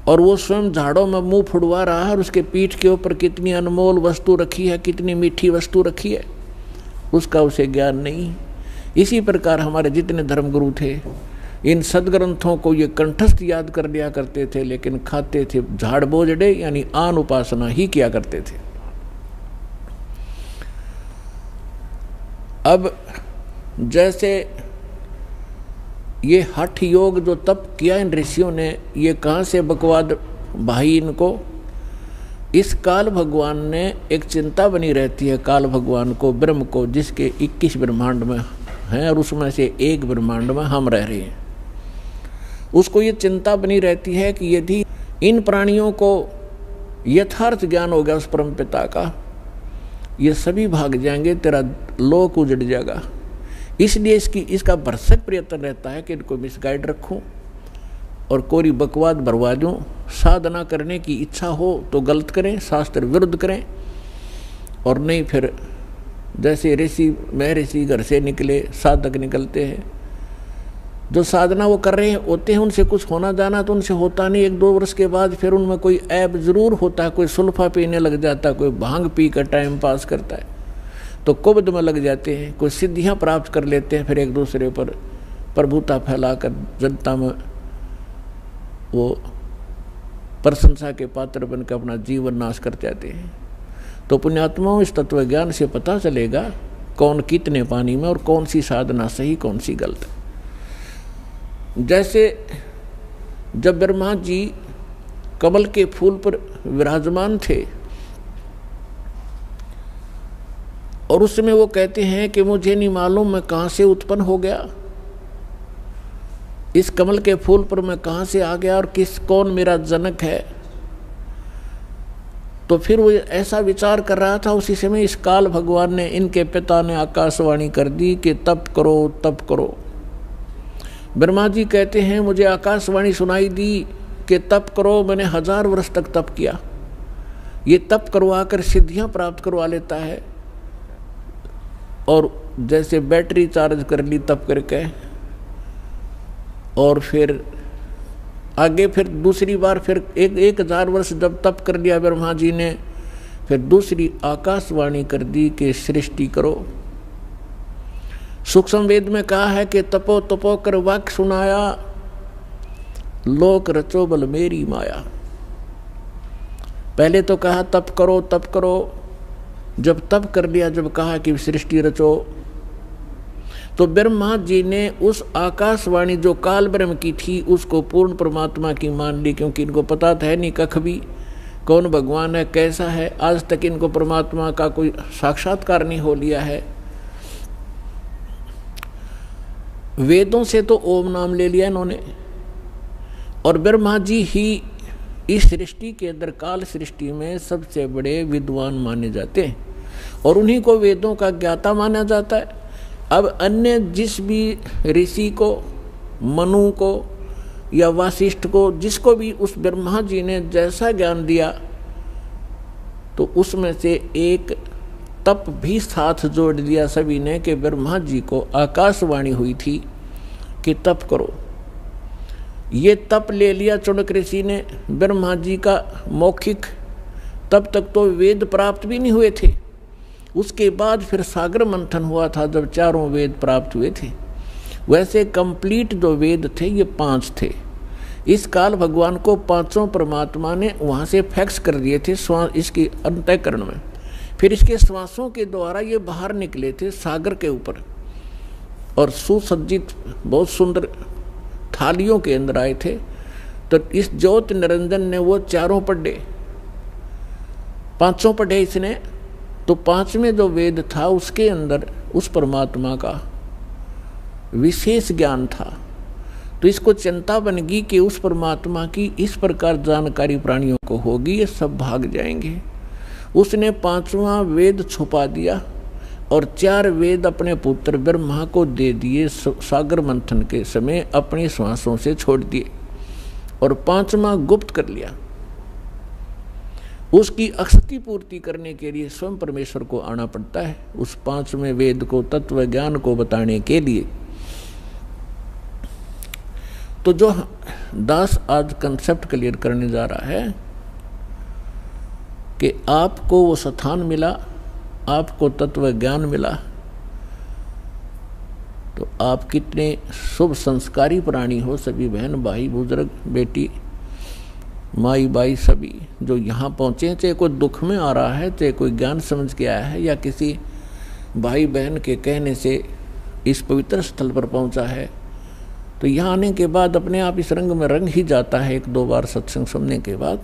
और वो स्वयं झाड़ों में मुंह फुड़वा रहा है, और उसके पीठ के ऊपर कितनी अनमोल वस्तु रखी है, कितनी मीठी वस्तु रखी है, उसका उसे ज्ञान नहीं। इसी प्रकार हमारे जितने धर्मगुरु थे, इन सदग्रंथों को ये कंठस्थ याद कर लिया करते थे, लेकिन खाते थे झाड़ बोझड़े, यानी आन उपासना ही किया करते थे। अब जैसे ये हठ योग जो तप किया इन ऋषियों ने, ये कहाँ से बकवाद भाई इनको। इस काल भगवान ने एक चिंता बनी रहती है, काल भगवान को, ब्रह्म को, जिसके 21 ब्रह्मांड में हैं और उसमें से एक ब्रह्मांड में हम रह रहे हैं। उसको ये चिंता बनी रहती है कि यदि इन प्राणियों को यथार्थ ज्ञान हो गया उस परम पिता का, ये सभी भाग जाएंगे, तेरा लोक उजड़ जाएगा। इसलिए इसका भरसक प्रयत्न रहता है कि इनको मिसगाइड रखूं और कोरी बकवाद भरवा दूं। साधना करने की इच्छा हो तो गलत करें, शास्त्र विरुद्ध करें, और नहीं फिर जैसे ऋषि महर्षि घर से निकले साधक निकलते हैं, जो साधना वो कर रहे होते हैं, उनसे कुछ होना जाना तो उनसे होता नहीं। 1-2 वर्ष के बाद फिर उनमें कोई ऐब जरूर होता है, कोई सुल्फा पीने लग जाता है, कोई भांग पी कर टाइम पास करता है, तो कुब्द में लग जाते हैं, कोई सिद्धियां प्राप्त कर लेते हैं, फिर एक दूसरे पर प्रभुता फैलाकर जनता में वो प्रशंसा के पात्र बनकर अपना जीवन नाश कर जाते हैं। तो पुण्यात्माओं, इस तत्व ज्ञान से पता चलेगा कौन कितने पानी में और कौन सी साधना सही कौन सी गलत है। जैसे जब ब्रह्मा जी कमल के फूल पर विराजमान थे और उस समय वो कहते हैं कि मुझे नहीं मालूम मैं कहाँ से उत्पन्न हो गया, इस कमल के फूल पर मैं कहाँ से आ गया और कौन मेरा जनक है। तो फिर वो ऐसा विचार कर रहा था, उसी समय इस काल भगवान ने, इनके पिता ने आकाशवाणी कर दी कि तप करो तप करो। ब्रह्मा जी कहते हैं मुझे आकाशवाणी सुनाई दी कि तप करो, मैंने 1000 वर्ष तक तप किया। ये तप करवा कर सिद्धियां प्राप्त करवा लेता है, और जैसे बैटरी चार्ज कर ली तप करके, और फिर आगे फिर दूसरी बार फिर 1000 वर्ष जब तप कर लिया ब्रह्मा जी ने, फिर दूसरी आकाशवाणी कर दी कि सृष्टि करो। सूक्ष्म वेद में कहा है कि तपो तपो कर वाक्य सुनाया, लोक रचो बल मेरी माया। पहले तो कहा तप करो तप करो, जब तप कर लिया, जब कहा कि सृष्टि रचो, तो ब्रह्मा जी ने उस आकाशवाणी जो काल ब्रह्म की थी उसको पूर्ण परमात्मा की मान ली, क्योंकि इनको पता था नहीं कख भी कौन भगवान है कैसा है, आज तक इनको परमात्मा का कोई साक्षात्कार नहीं हो लिया है। वेदों से तो ओम नाम ले लिया इन्होंने, और ब्रह्मा जी ही इस सृष्टि के अंदर काल सृष्टि में सबसे बड़े विद्वान माने जाते हैं, और उन्हीं को वेदों का ज्ञाता माना जाता है। अब अन्य जिस भी ऋषि को, मनु को या वासिष्ठ को, जिसको भी उस ब्रह्मा जी ने जैसा ज्ञान दिया, तो उसमें से एक तप भी साथ जोड़ दिया सभी ने कि ब्रह्मा जी को आकाशवाणी हुई थी कि तप करो। ये तप ले लिया चुनक ऋषि ने ब्रह्मा जी का मौखिक, तब तक तो वेद प्राप्त भी नहीं हुए थे। उसके बाद फिर सागर मंथन हुआ था जब चारों वेद प्राप्त हुए थे। वैसे कंप्लीट जो वेद थे ये 5 थे। इस काल भगवान को 5 परमात्मा ने वहाँ से फैक्स कर दिए थे इसकी अंतःकरण में, फिर इसके श्वासों के द्वारा ये बाहर निकले थे सागर के ऊपर, और सुसज्जित बहुत सुंदर थालियों के अंदर आए थे। तो इस ज्योत निरंजन ने वो चारों पढ़े, 5 पढ़े इसने, तो 5वें जो वेद था उसके अंदर उस परमात्मा का विशेष ज्ञान था। तो इसको चिंता बन गई कि उस परमात्मा की इस प्रकार जानकारी प्राणियों को होगी, ये सब भाग जाएंगे। उसने 5वां वेद छुपा दिया और 4 वेद अपने पुत्र ब्रह्मा को दे दिए, सागर मंथन के समय अपनी श्वासों से छोड़ दिए, और 5वां गुप्त कर लिया। उसकी अक्षति पूर्ति करने के लिए स्वयं परमेश्वर को आना पड़ता है, उस 5वें वेद को, तत्व ज्ञान को बताने के लिए। तो जो दास आज कंसेप्ट क्लियर करने जा रहा है कि आपको वो स्थान मिला, आपको तत्व ज्ञान मिला, तो आप कितने शुभ संस्कारी प्राणी हो। सभी बहन भाई बुजुर्ग बेटी माई बाई सभी जो यहाँ पहुँचे, चाहे कोई दुख में आ रहा है, चाहे कोई ज्ञान समझ के आया है, या किसी भाई बहन के कहने से इस पवित्र स्थल पर पहुँचा है, तो यहाँ आने के बाद अपने आप इस रंग में रंग ही जाता है 1-2 बार सत्संग सुनने के बाद।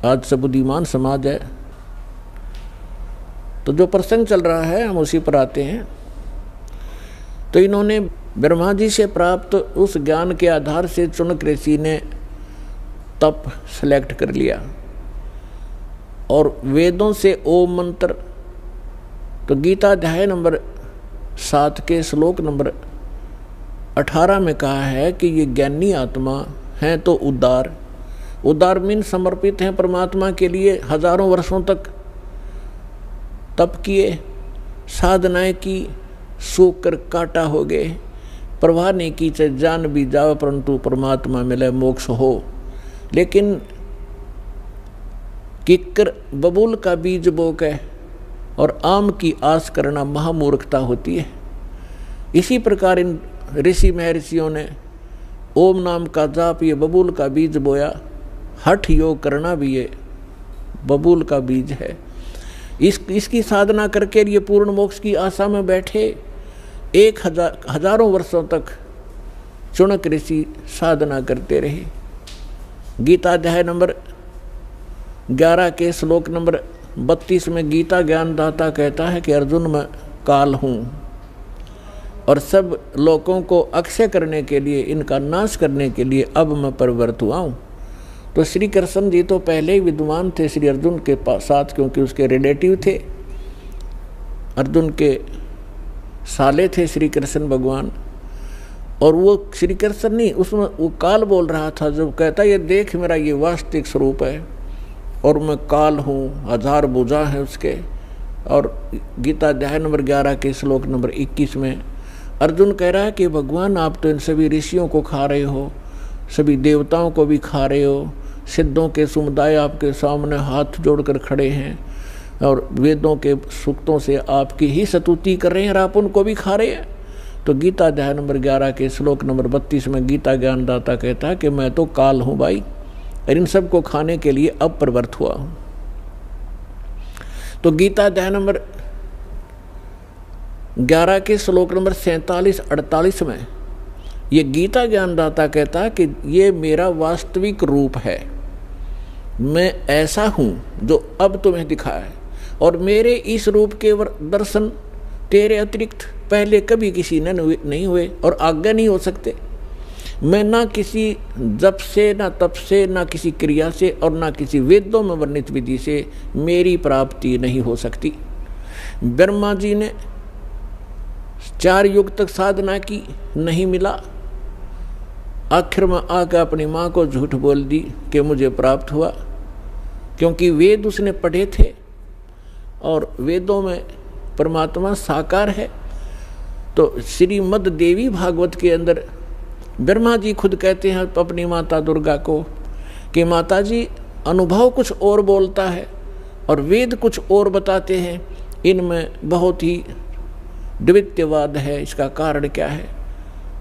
आज सब बुद्धिमान समाज है, तो जो प्रसंग चल रहा है हम उसी पर आते हैं। तो इन्होंने ब्रह्मा जी से प्राप्त उस ज्ञान के आधार से चुनक ऋषि ने तप सेलेक्ट कर लिया, और वेदों से ओम मंत्र, तो गीता अध्याय नंबर 7 के श्लोक नंबर 18 में कहा है कि ये ज्ञानी आत्मा हैं तो उदार, उदार मीन समर्पित हैं परमात्मा के लिए, हजारों वर्षों तक तप किए, साधनाएं की, सूख कर काटा हो गए, प्रवाह नहीं की, चाहे जान भी जाओ परंतु परमात्मा मिले मोक्ष हो। लेकिन किक्कर बबूल का बीज बो के और आम की आस करना महामूर्खता होती है। इसी प्रकार इन ऋषि महर्षियों ने ओम नाम का जाप ये बबूल का बीज बोया, हठ योग करना भी ये बबूल का बीज है। इसकी साधना करके ये पूर्ण मोक्ष की आशा में बैठे। हजारों वर्षों तक चुनक ऋषि साधना करते रहे। गीता अध्याय नंबर 11 के श्लोक नंबर 32 में गीता ज्ञानदाता कहता है कि अर्जुन मैं काल हूँ और सब लोगों को अक्षय करने के लिए, इनका नाश करने के लिए अब मैं परिवर्त हुआ हूँ। तो श्री कृष्ण जी तो पहले ही विद्वान थे श्री अर्जुन के साथ, क्योंकि उसके रिलेटिव थे, अर्जुन के साले थे श्री कृष्ण भगवान। और वो श्री कृष्ण नहीं, उसमें वो काल बोल रहा था, जब कहता ये देख मेरा ये वास्तविक स्वरूप है और मैं काल हूँ, 1000 भुजा है उसके। और गीता अध्याय नंबर 11 के श्लोक नंबर 21 में अर्जुन कह रहा है कि भगवान आप तो इन सभी ऋषियों को खा रहे हो, सभी देवताओं को भी खा रहे हो, सिद्धों के समुदाय आपके सामने हाथ जोड़कर खड़े हैं और वेदों के सूक्तों से आपकी ही स्तुति कर रहे हैं और आप उनको भी खा रहे हैं। तो गीता अध्याय नंबर 11 के श्लोक नंबर 32 में गीता ज्ञानदाता कहता है कि मैं तो काल हूँ भाई, और इन सब को खाने के लिए अब प्रवृत्त हुआ हूँ। तो गीता अध्याय नंबर 11 के श्लोक नंबर 47-48 में ये गीता ज्ञानदाता कहता है कि ये मेरा वास्तविक रूप है, मैं ऐसा हूँ जो अब तुम्हें दिखा है, और मेरे इस रूप के दर्शन तेरे अतिरिक्त पहले कभी किसी ने नहीं हुए और आगे नहीं हो सकते। मैं ना किसी जप से, ना तप से, ना किसी क्रिया से और ना किसी वेदों में वर्णित विधि से मेरी प्राप्ति नहीं हो सकती। ब्रह्मा जी ने 4 युग तक साधना की, नहीं मिला। आखिर में आकर अपनी माँ को झूठ बोल दी कि मुझे प्राप्त हुआ, क्योंकि वेद उसने पढ़े थे और वेदों में परमात्मा साकार है। तो श्रीमद् देवी भागवत के अंदर ब्रह्मा जी खुद कहते हैं अपनी माता दुर्गा को कि माता जी अनुभव कुछ और बोलता है और वेद कुछ और बताते हैं, इनमें बहुत ही द्वितीयवाद है, इसका कारण क्या है।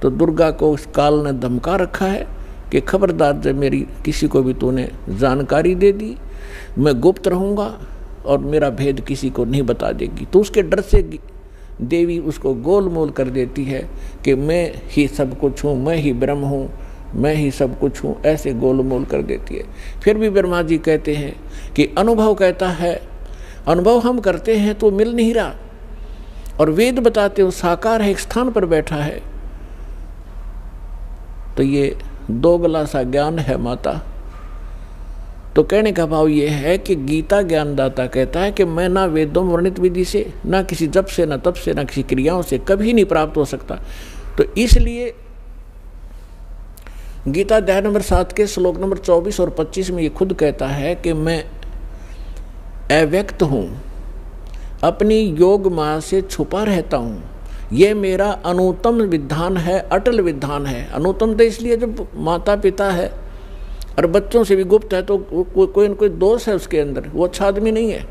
तो दुर्गा को उस काल ने धमका रखा है कि खबरदार जब मेरी किसी को भी तूने जानकारी दे दी, मैं गुप्त रहूँगा और मेरा भेद किसी को नहीं बता देगी। तो उसके डर से देवी उसको गोलमोल कर देती है कि मैं ही सब कुछ हूँ, मैं ही ब्रह्म हूँ, मैं ही सब कुछ हूँ, ऐसे गोलमोल कर देती है। फिर भी ब्रह्मा जी कहते हैं कि अनुभव कहता है, अनुभव हम करते हैं तो मिल नहीं रहा, और वेद बताते हो साकार है, एक स्थान पर बैठा है। तो ये दोगला सा ज्ञान है माता। तो कहने का भाव ये है कि गीता ज्ञानदाता कहता है कि मैं ना वेदों में वर्णित विधि से, ना किसी जप से, ना तप से, ना किसी क्रियाओं से कभी नहीं प्राप्त हो सकता। तो इसलिए गीता अध्याय नंबर 7 के श्लोक नंबर 24 और 25 में ये खुद कहता है कि मैं अव्यक्त हूँ, अपनी योग माया से छुपा रहता हूँ। ये मेरा अनुत्तम विधान है, अटल विधान है। अनुत्तम तो इसलिए जब माता पिता है और बच्चों से भी गुप्त है तो कोई न कोई दोष है उसके अंदर, वो अच्छा आदमी नहीं है।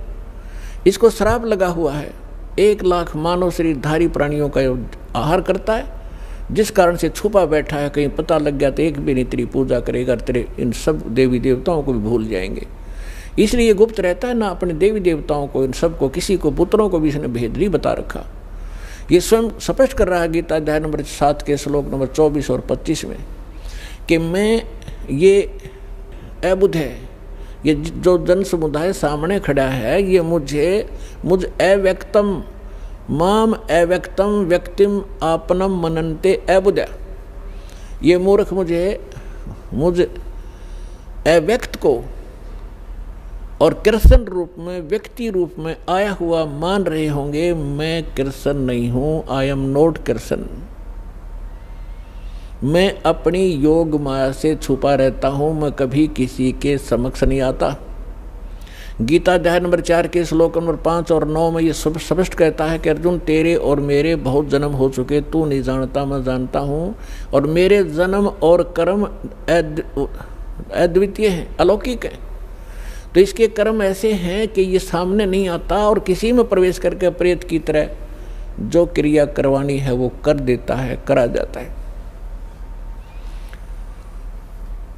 इसको श्राप लगा हुआ है, 1 लाख मानव शरीरधारी प्राणियों का आहार करता है, जिस कारण से छुपा बैठा है। कहीं पता लग गया तो एक भी नहीं तेरी पूजा करेगा, तेरे इन सब देवी देवताओं को भी भूल जाएंगे। इसलिए गुप्त रहता है, ना अपने देवी देवताओं को, इन सबको, किसी को, पुत्रों को भी इसने भेद नहीं बता रखा। ये स्वयं स्पष्ट कर रहा है गीता अध्याय नंबर 7 के श्लोक नंबर 24 और 25 में कि मैं ये अबुध है, ये जो जन समुदाय सामने खड़ा है, ये मुझ अव्यक्तम माम अव्यक्तम व्यक्तिम आपनम मनन्ते अबुध। ये मूर्ख मुझ अव्यक्त को और कृष्ण रूप में, व्यक्ति रूप में आया हुआ मान रहे होंगे। मैं कृष्ण नहीं हूँ, आई एम नॉट कृष्ण। मैं अपनी योग माया से छुपा रहता हूँ, मैं कभी किसी के समक्ष नहीं आता। गीता अध्याय नंबर 4 के श्लोक नंबर 5 और 9 में ये स्पष्ट कहता है कि अर्जुन तेरे और मेरे बहुत जन्म हो चुके, तू नहीं जानता, मैं जानता हूँ, और मेरे जन्म और कर्म अद्वितीय हैं, अलौकिक हैं। तो इसके कर्म ऐसे हैं कि ये सामने नहीं आता और किसी में प्रवेश करके प्रेत की तरह जो क्रिया करवानी है वो कर देता है, करा जाता है।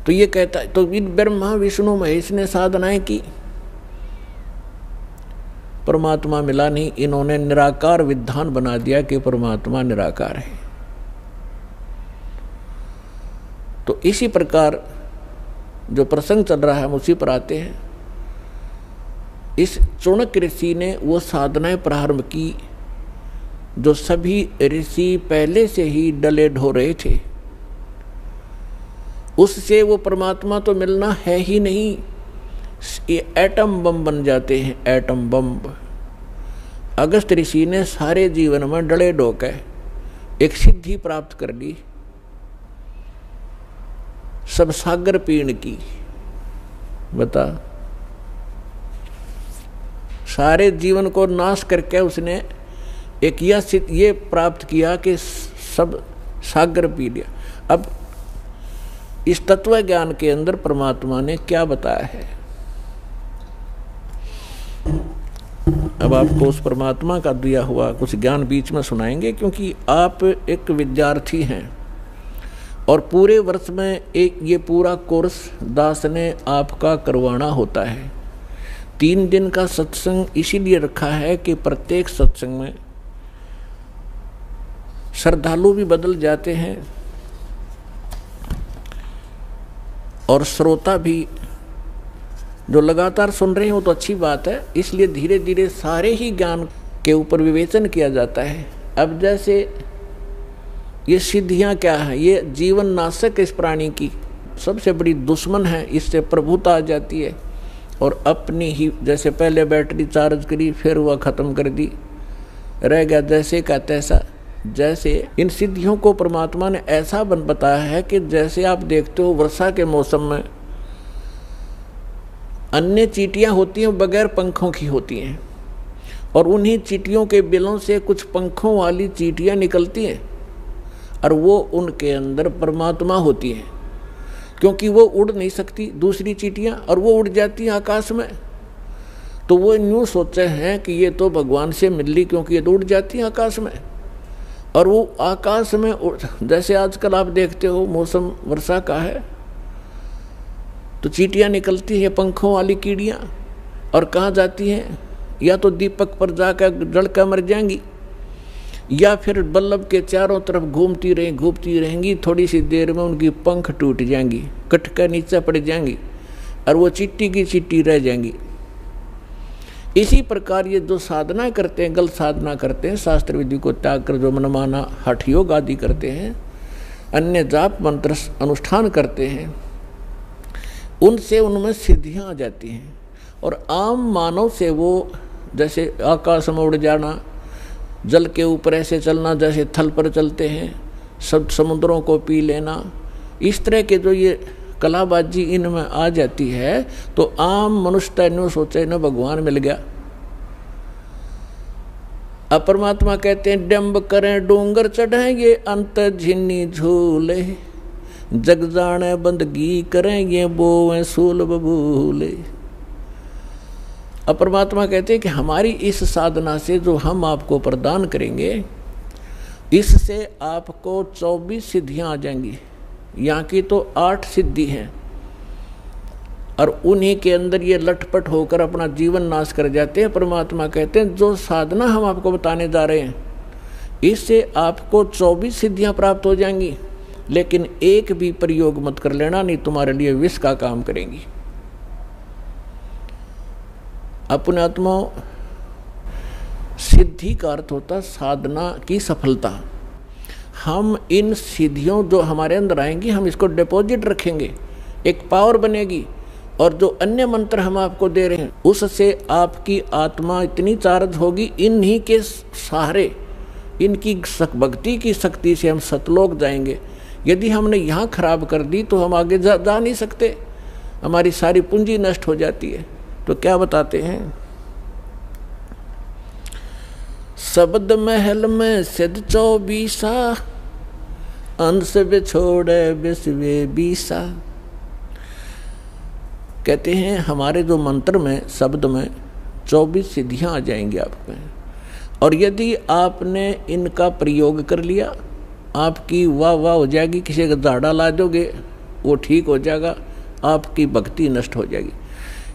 तो ये कहता है, तो ब्रह्मा विष्णु महेश ने साधनाएं की, परमात्मा मिला नहीं, इन्होंने निराकार विधान बना दिया कि परमात्मा निराकार है। तो इसी प्रकार जो प्रसंग चल रहा है हम उसी पर आते हैं। इस चाणक्य ऋषि ने वो साधनाएं प्रारंभ की जो सभी ऋषि पहले से ही डले ढो रहे थे। उससे वो परमात्मा तो मिलना है ही नहीं, ये एटम बम बन जाते हैं, एटम बम। अगस्त ऋषि ने सारे जीवन में डले ढोकर एक सिद्धि प्राप्त कर ली, सब सागर पीण की। बता, सारे जीवन को नाश करके उसने एक ये प्राप्त किया कि सब सागर पी लिया। अब इस तत्व ज्ञान के अंदर परमात्मा ने क्या बताया है, अब आपको उस परमात्मा का दिया हुआ कुछ ज्ञान बीच में सुनाएंगे, क्योंकि आप एक विद्यार्थी हैं और पूरे वर्ष में एक ये पूरा कोर्स दास ने आपका करवाना होता है। 3 दिन का सत्संग इसीलिए रखा है कि प्रत्येक सत्संग में श्रद्धालु भी बदल जाते हैं और श्रोता भी जो लगातार सुन रहे हैं वो तो अच्छी बात है, इसलिए धीरे धीरे सारे ही ज्ञान के ऊपर विवेचन किया जाता है। अब जैसे ये सिद्धियां क्या है, ये जीवन नाशक इस प्राणी की सबसे बड़ी दुश्मन है, इससे प्रभुता आ जाती है और अपनी ही, जैसे पहले बैटरी चार्ज करी फिर वह ख़त्म कर दी, रह गया जैसे का तैसा। जैसे इन सिद्धियों को परमात्मा ने ऐसा बताया है कि जैसे आप देखते हो वर्षा के मौसम में अन्य चींटियां होती हैं बगैर पंखों की होती हैं और उन्हीं चींटियों के बिलों से कुछ पंखों वाली चींटियां निकलती हैं और वो उनके अंदर परमात्मा होती हैं, क्योंकि वो उड़ नहीं सकती दूसरी चींटियां और वो उड़ जाती हैं आकाश में। तो वो यूँ सोचे हैं कि ये तो भगवान से मिल ली, क्योंकि ये तो उड़ जाती हैं आकाश में। और वो आकाश में जैसे आजकल आप देखते हो मौसम वर्षा का है तो चींटियां निकलती है पंखों वाली कीड़ियां और कहाँ जाती हैं, या तो दीपक पर जाकर जलकर मर जाएंगी या फिर बल्लभ के चारों तरफ घूमती रहेंगी। थोड़ी सी देर में उनकी पंख टूट जाएंगी, कट कर नीचे पड़ जाएंगी और वो चिट्टी की चिट्टी रह जाएंगी। इसी प्रकार ये जो साधना करते हैं, गलत साधना करते हैं, शास्त्र विधि को त्याग कर जो मनमाना हठ योग आदि करते हैं, अन्य जाप मंत्र अनुष्ठान करते हैं, उनसे उनमें सिद्धियां आ जाती हैं। और आम मानव से वो जैसे आकाश में उड़ जाना, जल के ऊपर ऐसे चलना जैसे थल पर चलते हैं, सब समुद्रों को पी लेना, इस तरह के जो ये कलाबाजी इनमें आ जाती है तो आम मनुष्य नो सोचे न भगवान मिल गया। अब परमात्मा कहते हैं डंब करें डूंगर चढ़ेंगे अंत झिन्नी झूले, जग जाने बंदगी करेंगे बोए सूल बबूले। अब परमात्मा कहते हैं कि हमारी इस साधना से जो हम आपको प्रदान करेंगे, इससे आपको 24 सिद्धियां आ जाएंगी। यहाँ की तो 8 सिद्धि हैं और उन्हीं के अंदर ये लटपट होकर अपना जीवन नाश कर जाते हैं। परमात्मा कहते हैं जो साधना हम आपको बताने जा रहे हैं, इससे आपको 24 सिद्धियां प्राप्त हो जाएंगी, लेकिन एक भी प्रयोग मत कर लेना, नहीं तुम्हारे लिए विष का काम करेंगी। अपने आत्मा सिद्धि का अर्थ होता साधना की सफलता। हम इन सिद्धियों जो हमारे अंदर आएंगी, हम इसको डिपॉजिट रखेंगे, एक पावर बनेगी, और जो अन्य मंत्र हम आपको दे रहे हैं उससे आपकी आत्मा इतनी चार्ज होगी, इन्हीं के सहारे, इनकी भक्ति की शक्ति से हम सतलोक जाएंगे। यदि हमने यहाँ खराब कर दी तो हम आगे जा नहीं सकते, हमारी सारी पूंजी नष्ट हो जाती है। तो क्या बताते हैं, शब्द महल में सिद्ध 24 अंश बिछोड़े विश्वे 20। कहते हैं हमारे जो मंत्र में, शब्द में 24 सिद्धियां आ जाएंगी आप में, और यदि आपने इनका प्रयोग कर लिया, आपकी वाह वाह हो जाएगी। किसी का झाड़ा ला दोगे वो ठीक हो जाएगा, आपकी भक्ति नष्ट हो जाएगी।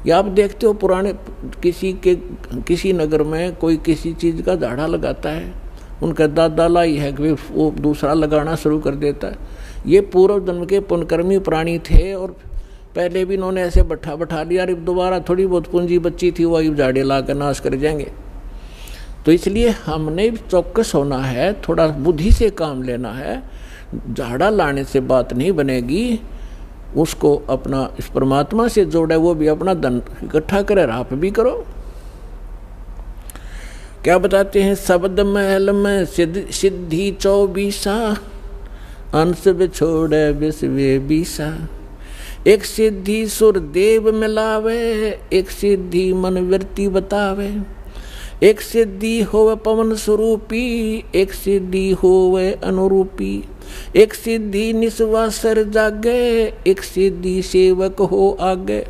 या आप देखते हो पुराने किसी नगर में कोई किसी चीज़ का झाड़ा लगाता है, उनका दादा लाई है कि वो दूसरा लगाना शुरू कर देता है। ये पूर्व जन्म के पुण्यकर्मी प्राणी थे और पहले भी इन्होंने ऐसे बैठा लिया, अरे दोबारा थोड़ी बहुत पूंजी बच्ची थी वो झाड़े ला कर नाश कर जाएंगे। तो इसलिए हमने चौकस होना है, थोड़ा बुद्धि से काम लेना है। झाड़ा लाने से बात नहीं बनेगी, उसको अपना इस परमात्मा से जोड़े, वो भी अपना धन इकट्ठा करे, राप भी करो। क्या बताते हैं, शब्द महल में सिद्धि 24 अंश बिछोड़े विश्वे 20। एक सिद्धि सुर देव मिलावे, एक सिद्धि मन वृत्ति बतावे। एक सिद्धि होवे पवन स्वरूपी, एक सिद्धि होवे अनुरूपी। एक सिद्धि निस्वासर जागे, एक सिद्धि सेवक हो आगे।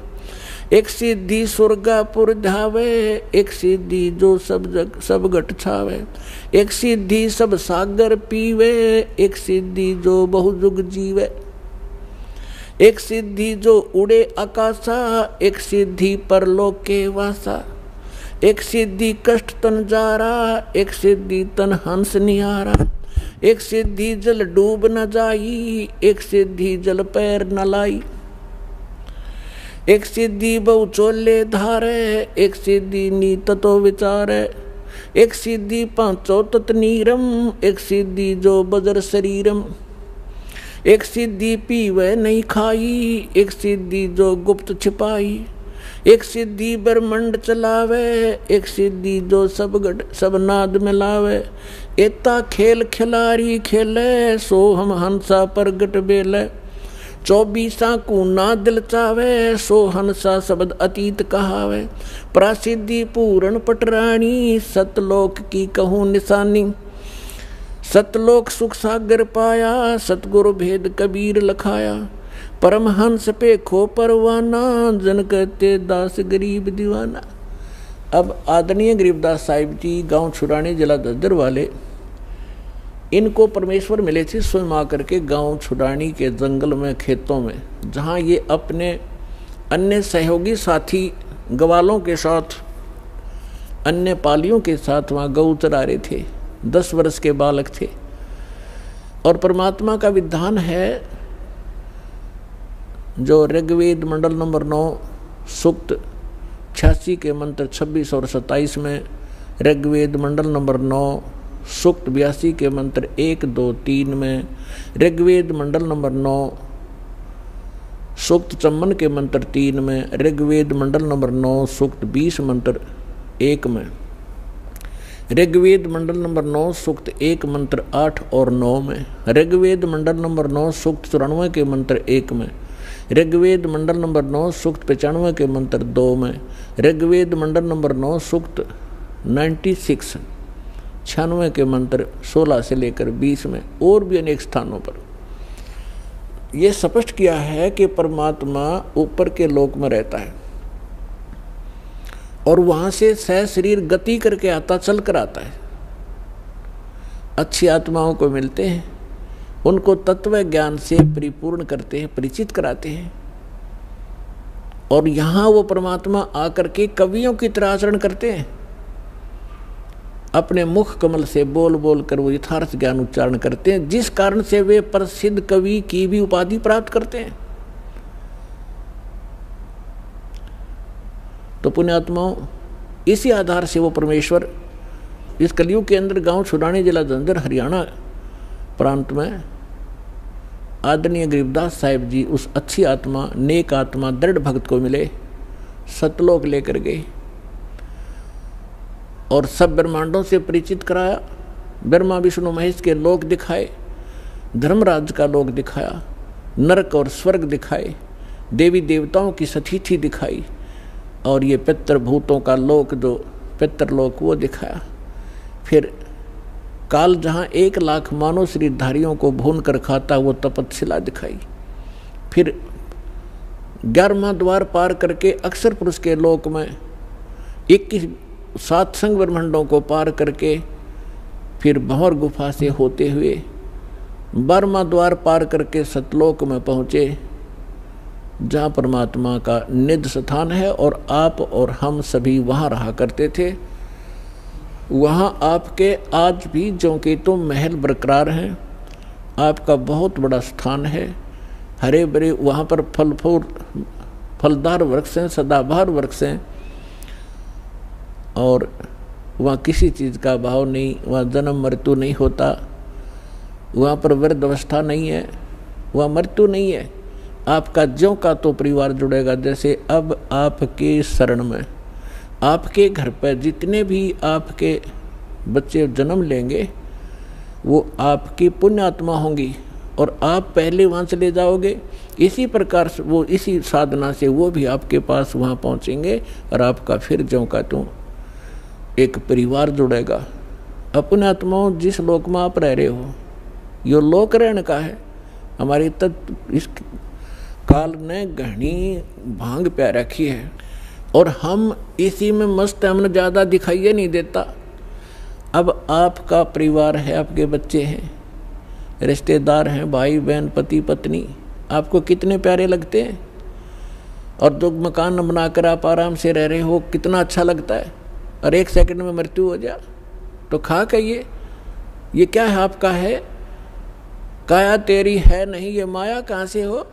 एक सिद्धि स्वर्गापुर धावे, एक सिद्धि जो सब घट छावे। एक सिद्धि सब सागर पीवे, एक सिद्धि जो बहुजुग जीवे। एक सिद्धि जो उड़े आकाशा, एक सिद्धि परलोक के वासा। एक सिद्धि कष्ट तन जारा, एक सिद्धि तन हंस निहारा। एक सिद्धि जल डूब न जाई, एक सिद्धि जल पैर न लाई। एक सिद्धि बहु चोले धारे, एक सिद्धि नीत तो विचारे। एक सिद्धि पांचो तत नीरम, एक सिद्धि जो बजर शरीरम। एक सिद्धि पीवे नहीं खाई, एक सिद्धि जो गुप्त छिपाई। एक सिद्धि ब्रह्मंड चलावे, एक सिद्धि जो सब नाद मिलावे। एता खेल खिलारी खेले, सो हम हंसा प्रगट बेले। 24 को ना दिल चावे, सो हंसा शब्द अतीत कहावे। प्रासिद्धि पूर्ण पटरानी, सतलोक की कहूँ निशानी। सतलोक सुख सागर पाया, सतगुरु भेद कबीर लखाया। परमहंस पे खो परवाना, जन कहते दास गरीब दीवाना। अब आदरणीय गरीबदास साहिब जी गांव छुड़ानी जिला दद्दर वाले, इनको परमेश्वर मिले थे स्वयं आकर के गांव छुड़ानी के जंगल में, खेतों में, जहां ये अपने अन्य सहयोगी साथी ग्वालों के साथ, अन्य पालियों के साथ वहाँ गऊ चरा रहे थे। 10 वर्ष के बालक थे। और परमात्मा का विधान है जो ऋग्वेद मंडल नंबर 9 सूक्त 86 के मंत्र 26 और 27 में, ऋग्वेद मंडल नंबर 9 सूक्त 82 के मंत्र 1, 2, 3 में, ऋग्वेद मंडल नंबर 9 सूक्त 54 के मंत्र 3 में, ऋग्वेद मंडल नंबर 9 सूक्त 20 मंत्र 1 में, ऋग्वेद मंडल नंबर 9 सूक्त 1 मंत्र 8 और 9 में, ऋग्वेद मंडल नंबर 9 सूक्त 94 के मंत्र 1 में, ऋग्वेद मंडल नंबर 9 सूक्त 95 के मंत्र 2 में, ऋग्वेद मंडल नंबर 9 सूक्त 96 के मंत्र 16 से लेकर 20 में, और भी अनेक स्थानों पर यह स्पष्ट किया है कि परमात्मा ऊपर के लोक में रहता है और वहां से सह शरीर गति करके आता, चल कर आता है। अच्छी आत्माओं को मिलते हैं, उनको तत्व ज्ञान से परिपूर्ण करते हैं, परिचित कराते हैं, और यहां वो परमात्मा आकर के कवियों की तरह आचरण करते हैं। अपने मुख कमल से बोल बोल कर वो यथार्थ ज्ञान उच्चारण करते हैं, जिस कारण से वे प्रसिद्ध कवि की भी उपाधि प्राप्त करते हैं। तो पुण्यात्माओं, इसी आधार से वो परमेश्वर इस कलयुग के अंदर गांव छुड़ानी जिला जंजर हरियाणा प्रांत में आदरणीय गरीबदास साहिब जी उस अच्छी आत्मा, नेक आत्मा, दृढ़ भक्त को मिले, सतलोक लेकर गए और सब ब्रह्मांडों से परिचित कराया। ब्रह्मा विष्णु महेश के लोक दिखाए, धर्मराज का लोक दिखाया, नरक और स्वर्ग दिखाए, देवी देवताओं की सतीथि दिखाई, और ये पितृभूतों का लोक, जो पितृलोक, वो दिखाया। फिर काल जहाँ 1 लाख मानव शरीरधारियों को भून कर खाता, वो तपतशिला दिखाई। फिर 11वां द्वार पार करके अक्षर पुरुष के लोक में 21 7 ब्रह्मांडों को पार करके फिर भंवर गुफा से होते हुए 12वां द्वार पार करके सतलोक में पहुँचे। जहाँ परमात्मा का निज स्थान है और आप और हम सभी वहाँ रहा करते थे। वहाँ आपके आज भी ज्यों के तो महल बरकरार हैं। आपका बहुत बड़ा स्थान है, हरे भरे वहाँ पर फलदार वृक्ष हैं, सदाबहार वृक्ष हैं, और वहाँ किसी चीज़ का अभाव नहीं, वहाँ जन्म मृत्यु नहीं होता, वहाँ पर वृद्धावस्था नहीं है, वहाँ मृत्यु नहीं है। आपका ज्यों का तो परिवार जुड़ेगा। जैसे अब आपके शरण में, आपके घर पर जितने भी आपके बच्चे जन्म लेंगे वो आपकी पुण्य आत्मा होंगी और आप पहले वहाँ चले जाओगे। इसी प्रकार से वो इसी साधना से वो भी आपके पास वहाँ पहुँचेंगे और आपका फिर ज्यों का त्यों एक परिवार जुड़ेगा। अपने आत्माओं, जिस लोक में आप रह रहे हो यो लोक रहने का है। हमारी इस काल ने घनी भांग प्या रखी है और हम इसी में मस्त, हमने ज़्यादा दिखाइए नहीं देता। अब आपका परिवार है, आपके बच्चे हैं, रिश्तेदार हैं, भाई बहन, पति पत्नी, आपको कितने प्यारे लगते हैं। और जो मकान बनाकर आप आराम से रह रहे हो कितना अच्छा लगता है। और एक सेकंड में मृत्यु हो जा तो खा कहिए ये क्या है, आपका है, काया तेरी है नहीं, ये माया कहाँ से हो।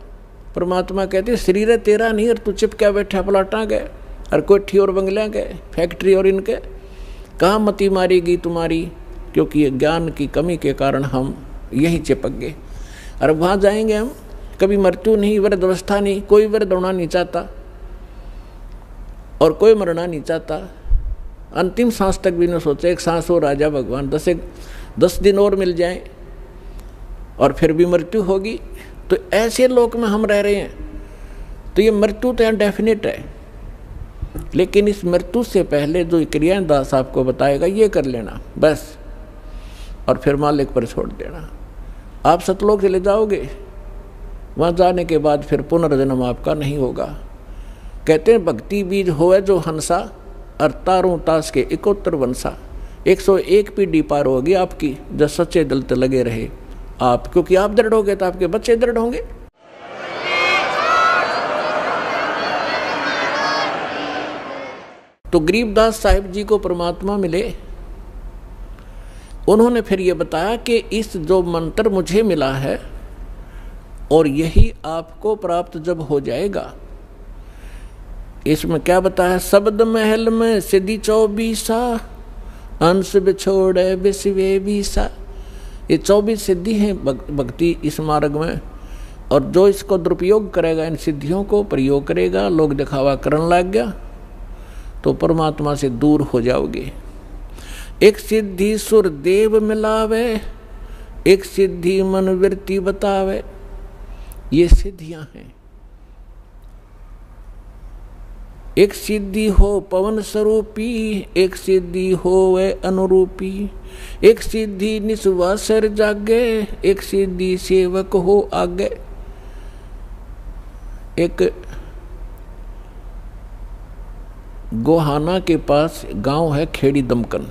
परमात्मा कहते शरीर तेरा नहीं और तू चिप क्या बैठा प्लाटा गए और कोठी और बंगला गए, फैक्ट्री और इनके कहाँ मती मारेगी तुम्हारी। क्योंकि ये ज्ञान की कमी के कारण हम यही चिपक गए। और वहाँ जाएंगे हम, कभी मृत्यु नहीं, वृद्धावस्था नहीं, कोई वृद्ध होना नहीं चाहता और कोई मरना नहीं चाहता। अंतिम सांस तक भी न सोचे, एक सांस हो राजा भगवान, 10 दिन और मिल जाए और फिर भी मृत्यु होगी। तो ऐसे लोक में हम रह रहे हैं। तो ये मृत्यु तो डेफिनेट है, लेकिन इस मृत्यु से पहले जो क्रियाएं दास आपको बताएगा ये कर लेना बस, और फिर मालिक पर छोड़ देना। आप सतलोक चले जाओगे, वहाँ जाने के बाद फिर पुनर्जन्म आपका नहीं होगा। कहते हैं भक्ति बीज होए जो हंसा और तारों तास के 71 वंशा। 101 पीढ़ी पार होगी आपकी जब सच्चे दिल से लगे रहे आप, क्योंकि आप दृढ़ होगे तो आपके बच्चे दृढ़ होंगे। तो गरीबदास साहिब जी को परमात्मा मिले। उन्होंने फिर ये बताया कि इस जो मंत्र मुझे मिला है और यही आपको प्राप्त जब हो जाएगा, इसमें क्या बताया, शब्द महल में सिद्धि 24 अंश बिछोड़े विश्वे बीसा। ये 24 सिद्धि हैं भक्ति इस मार्ग में, और जो इसको दुरुपयोग करेगा, इन सिद्धियों को प्रयोग करेगा, लोग दिखावा करने लग गया तो परमात्मा से दूर हो जाओगे। एक सिद्धि सुर देव मिलावे, एक सिद्धि मन वृत्ति बतावे। ये सिद्धियां हैं। एक सिद्धि हो पवन स्वरूपी, एक सिद्धि हो वे अनुरूपी, एक सिद्धि निस्वासर जागे, एक सिद्धि सेवक हो आगे। एक गोहाना के पास गांव है खेड़ी दमकन,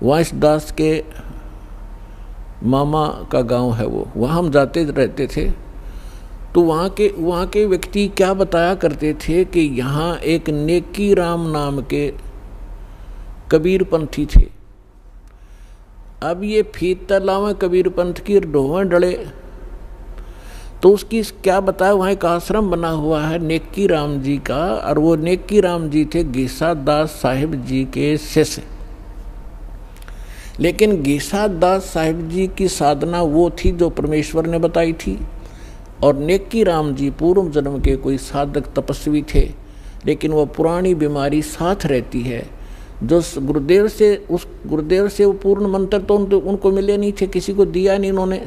वहाँ इस दास के मामा का गांव है वो, वहाँ हम जाते रहते थे। तो वहाँ के व्यक्ति क्या बताया करते थे कि यहाँ एक नेकी राम नाम के कबीर पंथी थे। अब ये फीत तलाव कबीर पंथ की ढोवें डले, तो उसकी क्या बताया, वहाँ एक आश्रम बना हुआ है नेकी राम जी का, और वो नेकी राम जी थे गीसा दास साहिब जी के शिष्य। लेकिन गीसा दास साहिब जी की साधना वो थी जो परमेश्वर ने बताई थी, और नेकी राम जी पूर्व जन्म के कोई साधक तपस्वी थे, लेकिन वो पुरानी बीमारी साथ रहती है। जो गुरुदेव से वो पूर्ण मंत्र तो उनको मिले नहीं थे, किसी को दिया नहीं उन्होंने,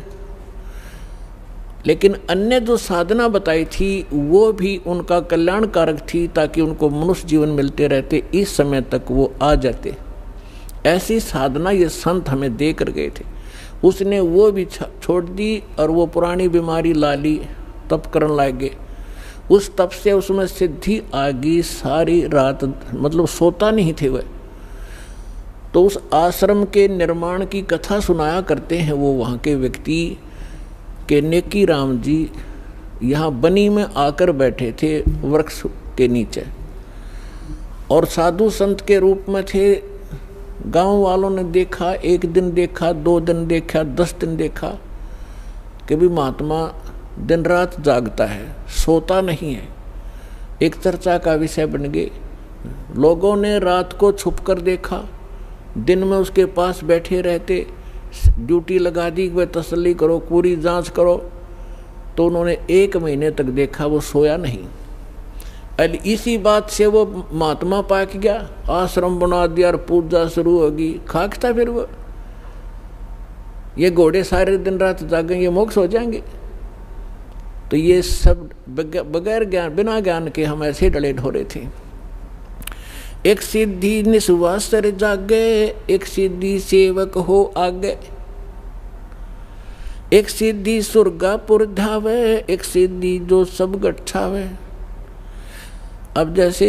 लेकिन अन्य जो साधना बताई थी वो भी उनका कल्याणकारक थी, ताकि उनको मनुष्य जीवन मिलते रहते, इस समय तक वो आ जाते। ऐसी साधना ये संत हमें दे कर गए थे। उसने वो भी छोड़ दी और वो पुरानी बीमारी ला ली, तप करने लगे। उस तप से उसमें सिद्धि आ गई। सारी रात मतलब सोता नहीं थे वह। तो उस आश्रम के निर्माण की कथा सुनाया करते हैं वो वहाँ के व्यक्ति के नेकी राम जी यहाँ बनी में आकर बैठे थे वृक्ष के नीचे, और साधु संत के रूप में थे। गांव वालों ने देखा, एक दिन देखा, 2 दिन देखा, 10 दिन देखा कि भी महात्मा दिन रात जागता है, सोता नहीं है। एक चर्चा का विषय बन गए। लोगों ने रात को छुप कर देखा, दिन में उसके पास बैठे रहते, ड्यूटी लगा दी, वह तसल्ली करो, पूरी जांच करो। तो उन्होंने 1 महीने तक देखा, वो सोया नहीं। इसी बात से वो महात्मा पाक गया, आश्रम बना दिया और पूजा शुरू होगी। खाकता फिर वो, ये घोड़े सारे दिन रात जागेंगे, ये मोक्ष हो जाएंगे। तो ये सब बगैर ज्ञान, बिना ज्ञान के हम ऐसे डले ढोरे थे। एक सिद्धि निस्वासर जागे, एक सिद्धि सेवक हो आगे, एक सिद्धि सुरगापुर धावे, एक सिद्धि जो सब गठावे। अब जैसे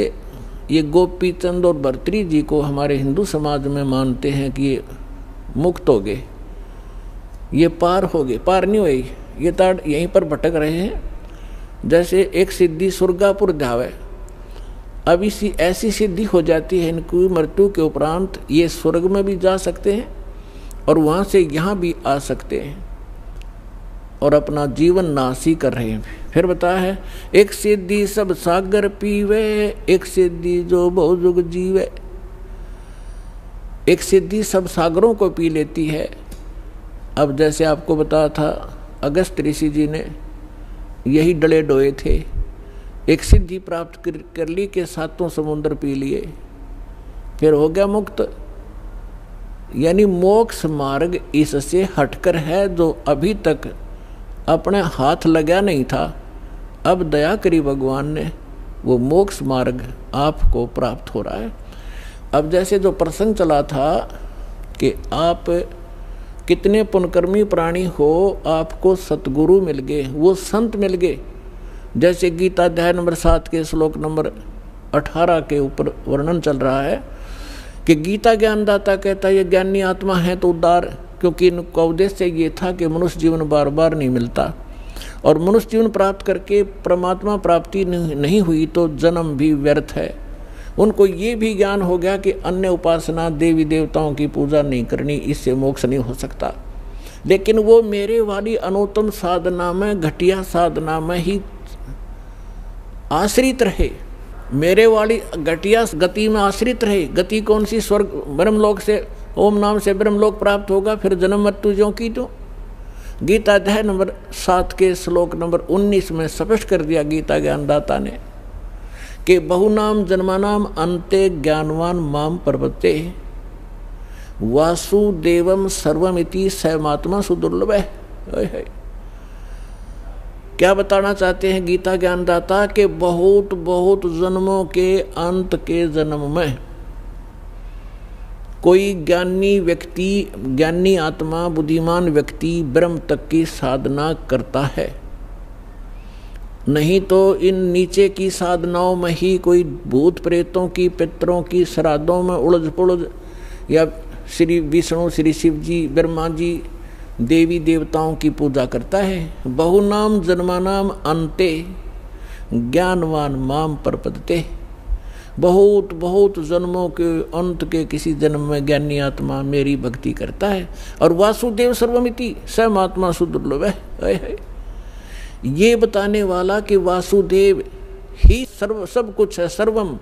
ये गोपी चंद और भर्तृहरि जी को हमारे हिंदू समाज में मानते हैं कि ये मुक्त हो गए, ये पार हो गए, पार नहीं हुए, ये ताड़ यहीं पर भटक रहे हैं। जैसे एक सिद्धि सुरगापुर धावे, अब इसी ऐसी सिद्धि हो जाती है इनकी मृत्यु के उपरांत ये स्वर्ग में भी जा सकते हैं और वहाँ से यहाँ भी आ सकते हैं और अपना जीवन नासी कर रहे हैं। फिर बताया है, एक सिद्धि सब सागर पीवे, एक सिद्धि जो बहुजुग जीवे। एक सिद्धि सब सागरों को पी लेती है। अब जैसे आपको बताया था, अगस्त ऋषि जी ने यही डले डोए थे, एक सिद्धि प्राप्त कर ली के 7 समुद्र पी लिए, फिर हो गया मुक्त। यानी मोक्ष मार्ग इससे हटकर है, जो अभी तक अपने हाथ लगा नहीं था, अब दया करी भगवान ने, वो मोक्ष मार्ग आपको प्राप्त हो रहा है। अब जैसे जो प्रसंग चला था कि आप कितने पुण्यकर्मी प्राणी हो, आपको सतगुरु मिल गए, वो संत मिल गए। जैसे गीता अध्याय नंबर 7 के श्लोक नंबर 18 के ऊपर वर्णन चल रहा है कि गीता ज्ञानदाता कहता है ये ज्ञानी आत्मा है तो उद्धार, क्योंकि इनका उद्देश्य ये था कि मनुष्य जीवन बार बार नहीं मिलता और मनुष्य जीवन प्राप्त करके परमात्मा प्राप्ति नहीं हुई तो जन्म भी व्यर्थ है। उनको ये भी ज्ञान हो गया कि अन्य उपासना, देवी देवताओं की पूजा नहीं करनी, इससे मोक्ष नहीं हो सकता। लेकिन वो मेरे वाली अनुत्तम साधना में, घटिया साधना में ही आश्रित रहे, मेरे वाली घटिया गति में आश्रित रहे। गति कौन सी? स्वर्ग ब्रह्मलोक से, ओम नाम से ब्रह्मलोक प्राप्त होगा, फिर जन्म मृत्यु ज्यों की त्यों। गीता अध्याय नंबर 7 के श्लोक नंबर 19 में स्पष्ट कर दिया गीता ज्ञानदाता ने कि बहुनाम जन्मानाम अन्ते ज्ञानवान माम प्रपद्ये वासुदेवम सर्वमिति सैमात्मा सुदुर्लभ है। क्या बताना चाहते हैं गीता ज्ञानदाता के बहुत बहुत जन्मों के अंत के जन्म में कोई ज्ञानी व्यक्ति, ज्ञानी आत्मा, बुद्धिमान व्यक्ति ब्रह्म तक की साधना करता है। नहीं तो इन नीचे की साधनाओं में ही कोई भूत प्रेतों की, पितरों की श्राद्धों में उलझ पुलझ, या श्री विष्णु, श्री शिव जी, ब्रह्मा जी, देवी देवताओं की पूजा करता है। बहुनाम जन्मानाम अन्ते ज्ञानवान माम प्रपद्यते। बहुत बहुत जन्मों के अंत के किसी जन्म में ज्ञानी आत्मा मेरी भक्ति करता है। और वासुदेव सर्वमिति सैमात्मा सुदुर्लभ है। ये बताने वाला कि वासुदेव ही सर्व सब कुछ है। सर्वम,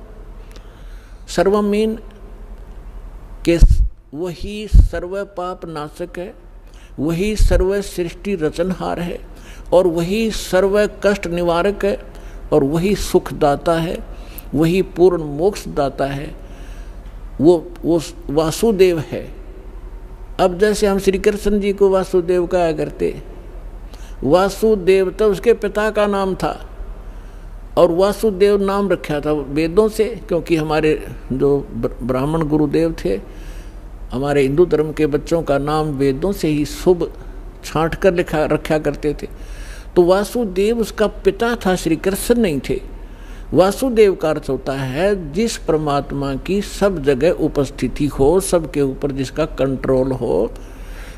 सर्वम मीन के वही सर्व पाप नाशक है, वही सर्व सृष्टि रचनहार है, और वही सर्व कष्ट निवारक है, और वही सुखदाता है, वही पूर्ण मोक्ष दाता है। वो वासुदेव है। अब जैसे हम श्री कृष्ण जी को वासुदेव कहा करते, वासुदेव तो उसके पिता का नाम था, और वासुदेव नाम रखा था वेदों से, क्योंकि हमारे जो ब्राह्मण गुरुदेव थे, हमारे हिंदू धर्म के बच्चों का नाम वेदों से ही शुभ छांट कर रखा करते थे। तो वासुदेव उसका पिता था, श्री कृष्ण नहीं थे। वासुदेव का अर्थ होता है जिस परमात्मा की सब जगह उपस्थिति हो, सबके ऊपर जिसका कंट्रोल हो,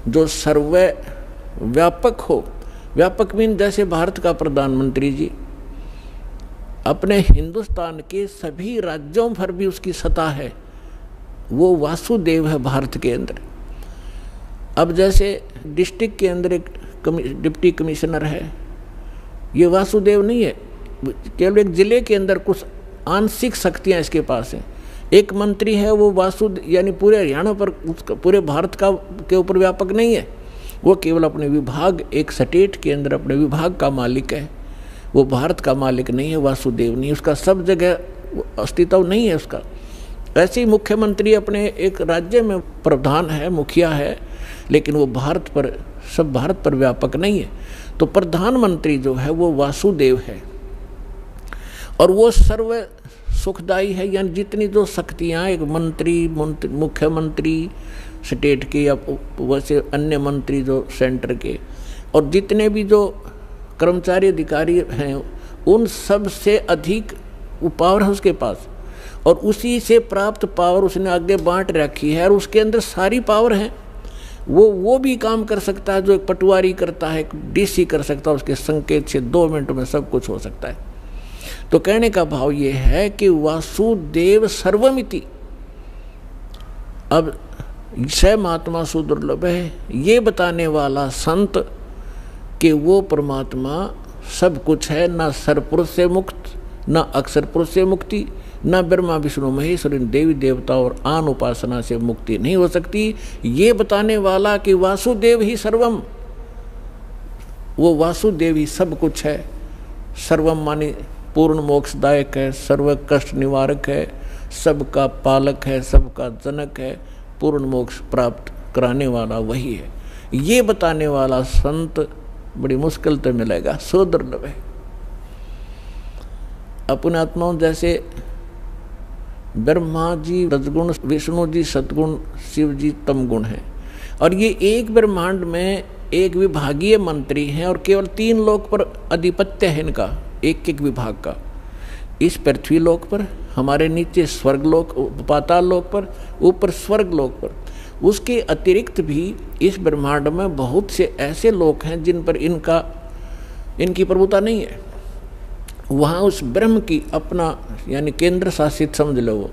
जो सर्व व्यापक हो, व्यापक मीन जैसे भारत का प्रधानमंत्री जी अपने हिंदुस्तान के सभी राज्यों पर भी उसकी सत्ता है, वो वासुदेव है भारत के अंदर। अब जैसे डिस्ट्रिक्ट के अंदर एक डिप्टी कमिश्नर है, ये वासुदेव नहीं है, केवल एक जिले के अंदर कुछ आंशिक शक्तियाँ इसके पास हैं। एक मंत्री है वो वासुदेव यानी पूरे हरियाणा पर, पूरे भारत का के ऊपर व्यापक नहीं है, वो केवल अपने विभाग, एक स्टेट के अंदर अपने विभाग का मालिक है, वो भारत का मालिक नहीं है, वासुदेव नहीं, उसका सब जगह अस्तित्व नहीं है उसका। ऐसे ही मुख्यमंत्री अपने एक राज्य में प्रधान है, मुखिया है, लेकिन वो भारत पर, सब भारत पर व्यापक नहीं है। तो प्रधानमंत्री जो है वो वासुदेव है और वो सर्व सुखदायी है। यानी जितनी जो शक्तियाँ एक मंत्री, मुख्यमंत्री स्टेट के या वैसे अन्य मंत्री जो सेंटर के, और जितने भी जो कर्मचारी अधिकारी हैं, उन सब से अधिक वो पावर है उसके पास, और उसी से प्राप्त पावर उसने आगे बांट रखी है और उसके अंदर सारी पावर है। वो भी काम कर सकता है जो एक पटवारी करता है, एक डीसी कर सकता है, उसके संकेत से 2 मिनट में सब कुछ हो सकता है। तो कहने का भाव ये है कि वासुदेव सर्वमिति। अब स महात्मा सुदुर्लभ है, ये बताने वाला संत कि वो परमात्मा सब कुछ है, ना सरपुरुष से मुक्त, ना अक्षर पुरुष से मुक्ति, ना ब्रह्मा विष्णु महेश्वर इन देवी देवता और आन उपासना से मुक्ति नहीं हो सकती। ये बताने वाला कि वासुदेव ही सर्वम, वो वासुदेव ही सब कुछ है। सर्वम माने पूर्ण मोक्षदायक है, सर्व कष्ट निवारक है, सबका पालक है, सबका जनक है, पूर्ण मोक्ष प्राप्त कराने वाला वही है। ये बताने वाला संत बड़ी मुश्किल तो मिलेगा, सो दुर्लभ है। अपने आत्माओं जैसे ब्रह्मा जी रजगुण, विष्णु जी सतगुण, शिव जी तमगुण है, और ये एक ब्रह्मांड में एक विभागीय मंत्री हैं और केवल 3 लोक पर आधिपत्य है इनका, एक एक विभाग का। इस पृथ्वी लोक पर, हमारे नीचे स्वर्ग लोक, पाताल लोक पर, ऊपर स्वर्ग लोक पर। उसके अतिरिक्त भी इस ब्रह्मांड में बहुत से ऐसे लोक हैं जिन पर इनकी प्रभुता नहीं है। वहाँ उस ब्रह्म की अपना यानी केंद्र शासित समझ लो, वो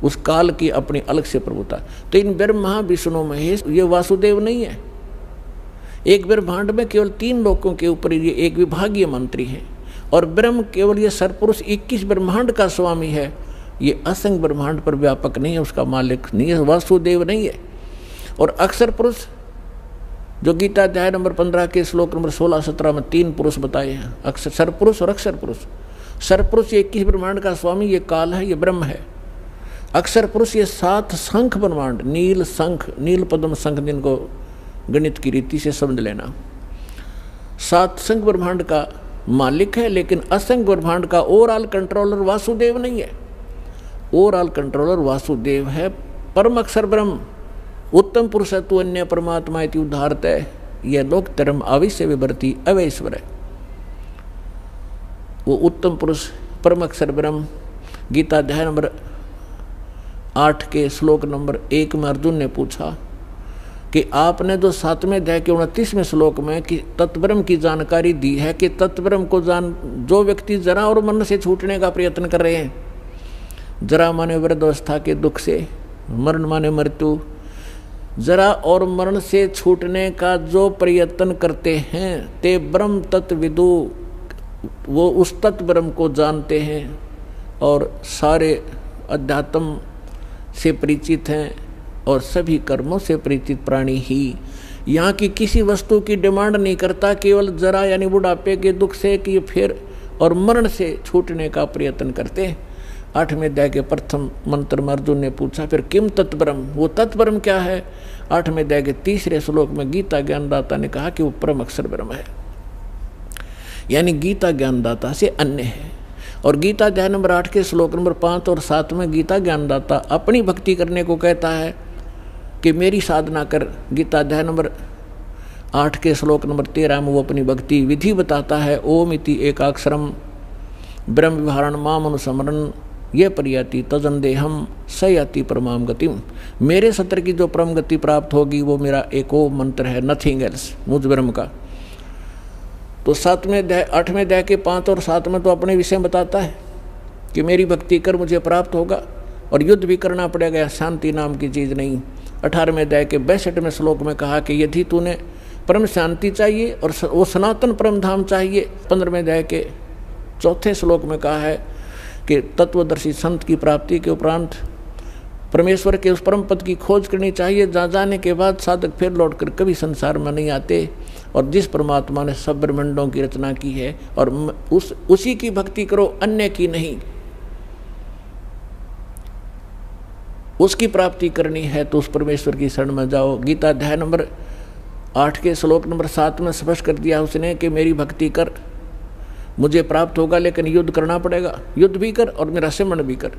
उस काल की अपनी अलग से प्रभुता। तो इन ब्रह्मा विष्णु महेश ये वासुदेव नहीं है। एक ब्रह्मांड में केवल 3 लोकों के ऊपर ये एक विभागीय मंत्री है, और ब्रह्म केवल ये सरपुरुष 21 ब्रह्मांड का स्वामी है, ये असंख्य ब्रह्मांड पर व्यापक नहीं है, उसका मालिक नहीं है, वासुदेव नहीं है। और अक्षर पुरुष जो गीता अध्याय नंबर 15 के श्लोक नंबर 16-17 में 3 पुरुष बताए हैं, अक्षर सरपुरुष और अक्षर पुरुष। सरपुरुष ये 21 ब्रह्मांड का स्वामी, ये काल है, ये ब्रह्म है। अक्षर पुरुष ये 7 शंख ब्रह्मांड, नील शंख, नील पद्म शंख, जिनको गणित की रीति से समझ लेना, 7 शंख ब्रह्मांड का मालिक है। लेकिन असंख्य ब्रह्मांड का ओवरऑल कंट्रोलर वासुदेव नहीं है। ओवरऑल कंट्रोलर वासुदेव है, परम अक्षर ब्रह्म, उत्तम पुरुष तु अन्य परमात्मा इति उदाहरत है। यह लोक धर्म अवश्य विवर्ती अवैश्वर है। वो उत्तम पुरुष परम अक्षर ब्रह्म। गीता अध्याय नंबर 8 के श्लोक नंबर 1 में अर्जुन ने पूछा कि आपने जो 7वें अध्याय के 29वें श्लोक में कि तत्ब्रह्म की जानकारी दी है कि तत्ब्रह्म को जो व्यक्ति जरा और मरण से छूटने का प्रयत्न कर रहे हैं, जरा माने वृद्धावस्था के दुख से, मरण माने मृत्यु, जरा और मरण से छूटने का जो प्रयत्न करते हैं, ते ब्रह्म तत्विदु, वो उस तत्व ब्रह्म को जानते हैं और सारे अध्यात्म से परिचित हैं और सभी कर्मों से परिचित प्राणी ही यहाँ की किसी वस्तु की डिमांड नहीं करता, केवल जरा यानी बुढ़ापे के दुख से कि फिर और मरण से छूटने का प्रयत्न करते हैं। 8वें अध्याय के प्रथम मंत्र में अर्जुन ने पूछा फिर किम तत्ब्रह्म, वो तत्ब्रह्म क्या है? 8वें अध्याय के 3रे श्लोक में गीता ज्ञानदाता ने कहा कि वो परम अक्षर ब्रह्म है, यानी गीता ज्ञानदाता से अन्य है। और गीता अध्याय नंबर 8 के श्लोक नंबर 5 और 7 में गीता ज्ञानदाता अपनी भक्ति करने को कहता है कि मेरी साधना कर। गीता अध्याय नंबर 8 के श्लोक नंबर 13 में वो अपनी भक्ति विधि बताता है। ओम इति एकाक्षरम ब्रह्म विहारण माम अनुस्मरण ये परियाति तजन देहम सयाति परमाम गतिम। मेरे सत्र की जो परम गति प्राप्त होगी वो मेरा एको मंत्र है, नथिंग एल्स, मुझ ब्रह्म का। तो 7वें अध्याय 8वें अध्याय के 5 और 7 में तो अपने विषय में बताता है कि मेरी भक्ति कर मुझे प्राप्त होगा और युद्ध भी करना पड़ेगा, शांति नाम की चीज़ नहीं। 18वें अध्याय के 62वें श्लोक में कहा कि यदि तूने परम शांति चाहिए और वो सनातन परम धाम चाहिए। 15वें अध्याय के 4 श्लोक में कहा है कि तत्वदर्शी संत की प्राप्ति के उपरांत परमेश्वर के उस परम पद की खोज करनी चाहिए, जहाँ जाने के बाद साधक फिर लौटकर कभी संसार में नहीं आते, और जिस परमात्मा ने सब ब्रह्मांडों की रचना की है और उसी की भक्ति करो, अन्य की नहीं। उसकी प्राप्ति करनी है तो उस परमेश्वर की शरण में जाओ। गीता अध्याय नंबर 8 के श्लोक नंबर 7 में स्पष्ट कर दिया उसने कि मेरी भक्ति कर मुझे प्राप्त होगा, लेकिन युद्ध करना पड़ेगा। युद्ध भी कर और मेरा सिमरण भी कर।